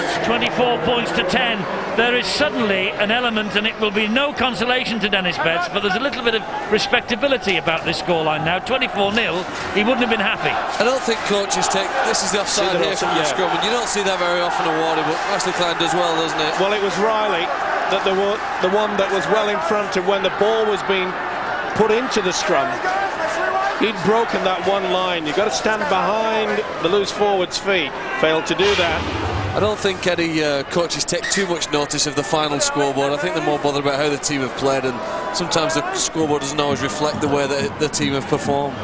It's 24 points to 10. There is suddenly an element, and it will be no consolation to Dennis Betts, but there's a little bit of respectability about this scoreline now. 24-0, he wouldn't have been happy. I don't think coaches take... This is the offside here from the scrum, and you don't see that very often awarded, but Ashley Klein does well, doesn't it? Well, it was Riley, that the one that was well in front of when the ball was being put into the scrum. He'd broken that one line. You've got to stand behind the loose forward's feet. Failed to do that. I don't think any coaches take too much notice of the final scoreboard. I think they're more bothered about how the team have played, and sometimes the scoreboard doesn't always reflect the way that the team have performed.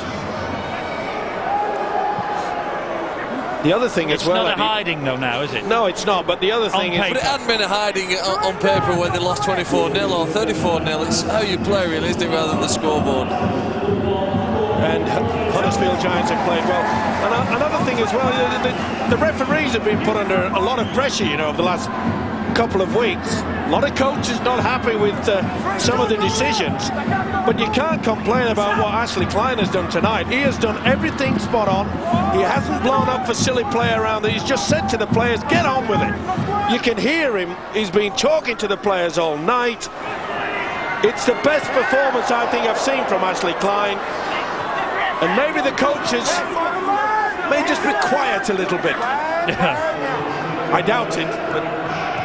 The other thing as well... It's not a hiding though now, is it? No, it's not, but the other thing is... But it hadn't been a hiding on paper when they lost 24-0 or 34-0. It's how you play, really, isn't it, rather than the scoreboard. And Huddersfield Giants have played well. And another thing as well, the referees have been put under a lot of pressure, you know, over the last couple of weeks. A lot of coaches not happy with some of the decisions, but you can't complain about what Ashley Klein has done tonight. He has done everything spot on. He hasn't blown up for silly play around it. He's just said to the players, get on with it. You can hear him. He's been talking to the players all night. It's the best performance I think I've seen from Ashley Klein. And maybe the coaches may just be quiet a little bit. I doubt it, but...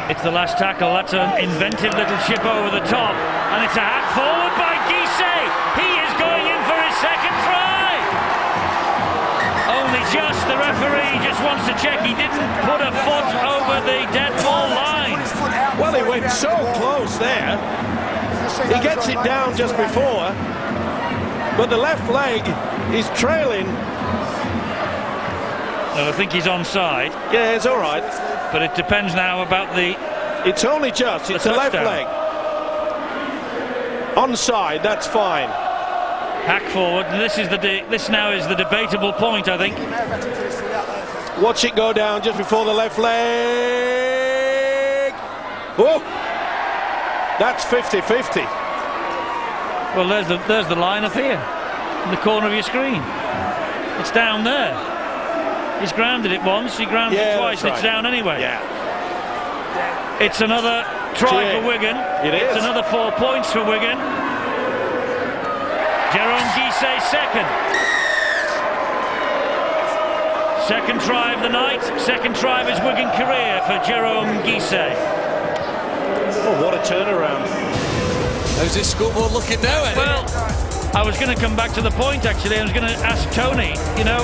It's the last tackle. That's an inventive little chip over the top. And it's a hack forward by Guisset. He is going in for his second try. Only just. The referee just wants to check he didn't put a foot over the dead ball line. Well, he went so close there. He gets it down just before. But the left leg is trailing. Well, I think he's onside. Yeah, it's all right. But it depends now about the... It's only just. It's the left leg. Onside, that's fine. Hack forward. And this now is the debatable point, I think. Watch it go down just before the left leg. Oh! That's 50-50. Well, there's the line up here, in the corner of your screen. It's down there. He's grounded it once, he grounded it twice, and it's down anyway. Yeah. It's another try for Wigan. It's another 4 points for Wigan. Jerome Guisset second. Second try of the night, second try of his Wigan career for Jerome Guisset. Oh, what a turnaround. How's this scoreboard looking now, Eddie? Well, I was going to come back to the point, actually. I was going to ask Tony, you know,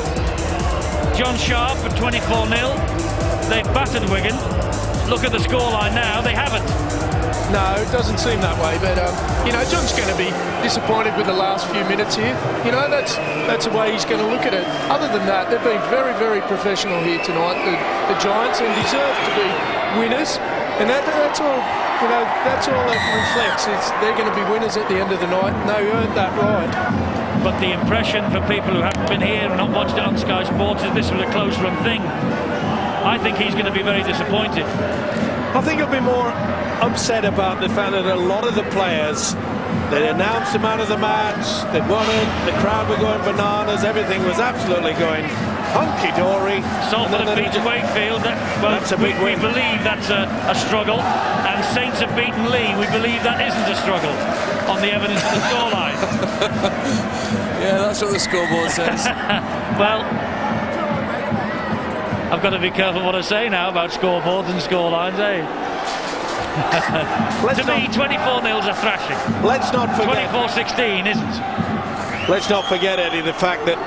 John Sharp at 24-0. They've battered Wigan. Look at the scoreline now. They haven't. No, it doesn't seem that way. But you know, John's going to be disappointed with the last few minutes here. You know, that's the way he's going to look at it. Other than that, they've been very, very professional here tonight. The Giants, and deserve to be winners. And that's all. You know, that's all that reflects. They're going to be winners at the end of the night, and they earned that right. But the impression for people who haven't been here and not watched it on Sky Sports is this was a close-run thing. I think he's going to be very disappointed. I think he'll be more upset about the fact that a lot of the players, they announced them out of the match, they'd won it, the crowd were going bananas, everything was absolutely going hunky-dory. Salford have beaten Wakefield. That's a big win. We believe that's a struggle. And Saints have beaten Lee. We believe that isn't a struggle on the evidence of the scoreline. Yeah, that's what the scoreboard says. Well, I've got to be careful what I say now about scoreboards and scorelines, eh? To me, 24-0's a thrashing. Let's not forget. 24-16 isn't. Let's not forget, Eddie, the fact that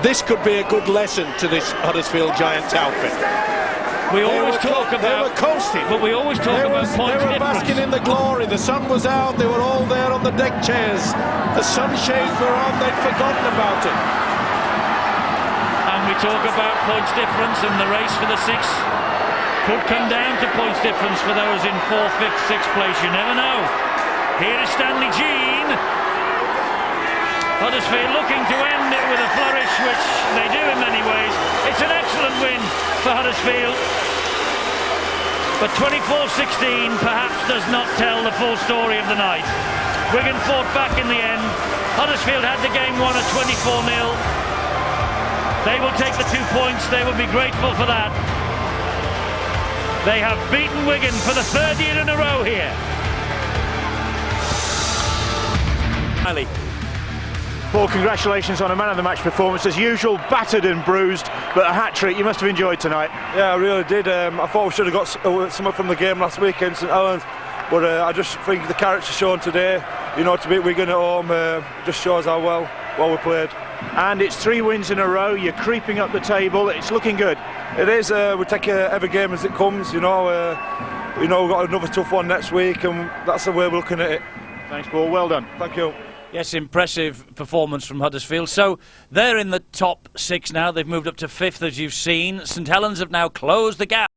this could be a good lesson to this Huddersfield Giants outfit. We always talk about... They were coasting. But we always talk about point difference. They were basking in the glory. The sun was out. They were all there on the deck chairs. The sunshades were on. They'd forgotten about it. And we talk about points difference, and the race for the sixth could come down to points difference for those in 4th, 5th, 6th place. You never know. Here is Stanley Jean. Huddersfield looking to end it with a flourish, which they do in many ways. It's an excellent win for Huddersfield. But 24-16 perhaps does not tell the full story of the night. Wigan fought back in the end. Huddersfield had the game won at 24-0. They will take the 2 points. They will be grateful for that. They have beaten Wigan for the 3rd year in a row here. Ali. Well, congratulations on a man-of-the-match performance. As usual, battered and bruised, but a hat-trick. You must have enjoyed tonight. Yeah, I really did. I thought we should have got something from the game last week in St Helens, but I just think the character shown today, you know, to beat Wigan at home, just shows how well we played. And it's 3 wins in a row. You're creeping up the table. It's looking good. It is. We take every game as it comes. You know, we've got another tough one next week, and that's the way we're looking at it. Thanks, Paul. Well done. Thank you. Yes, impressive performance from Huddersfield. So they're in the top 6 now. They've moved up to 5th, as you've seen. St Helens have now closed the gap.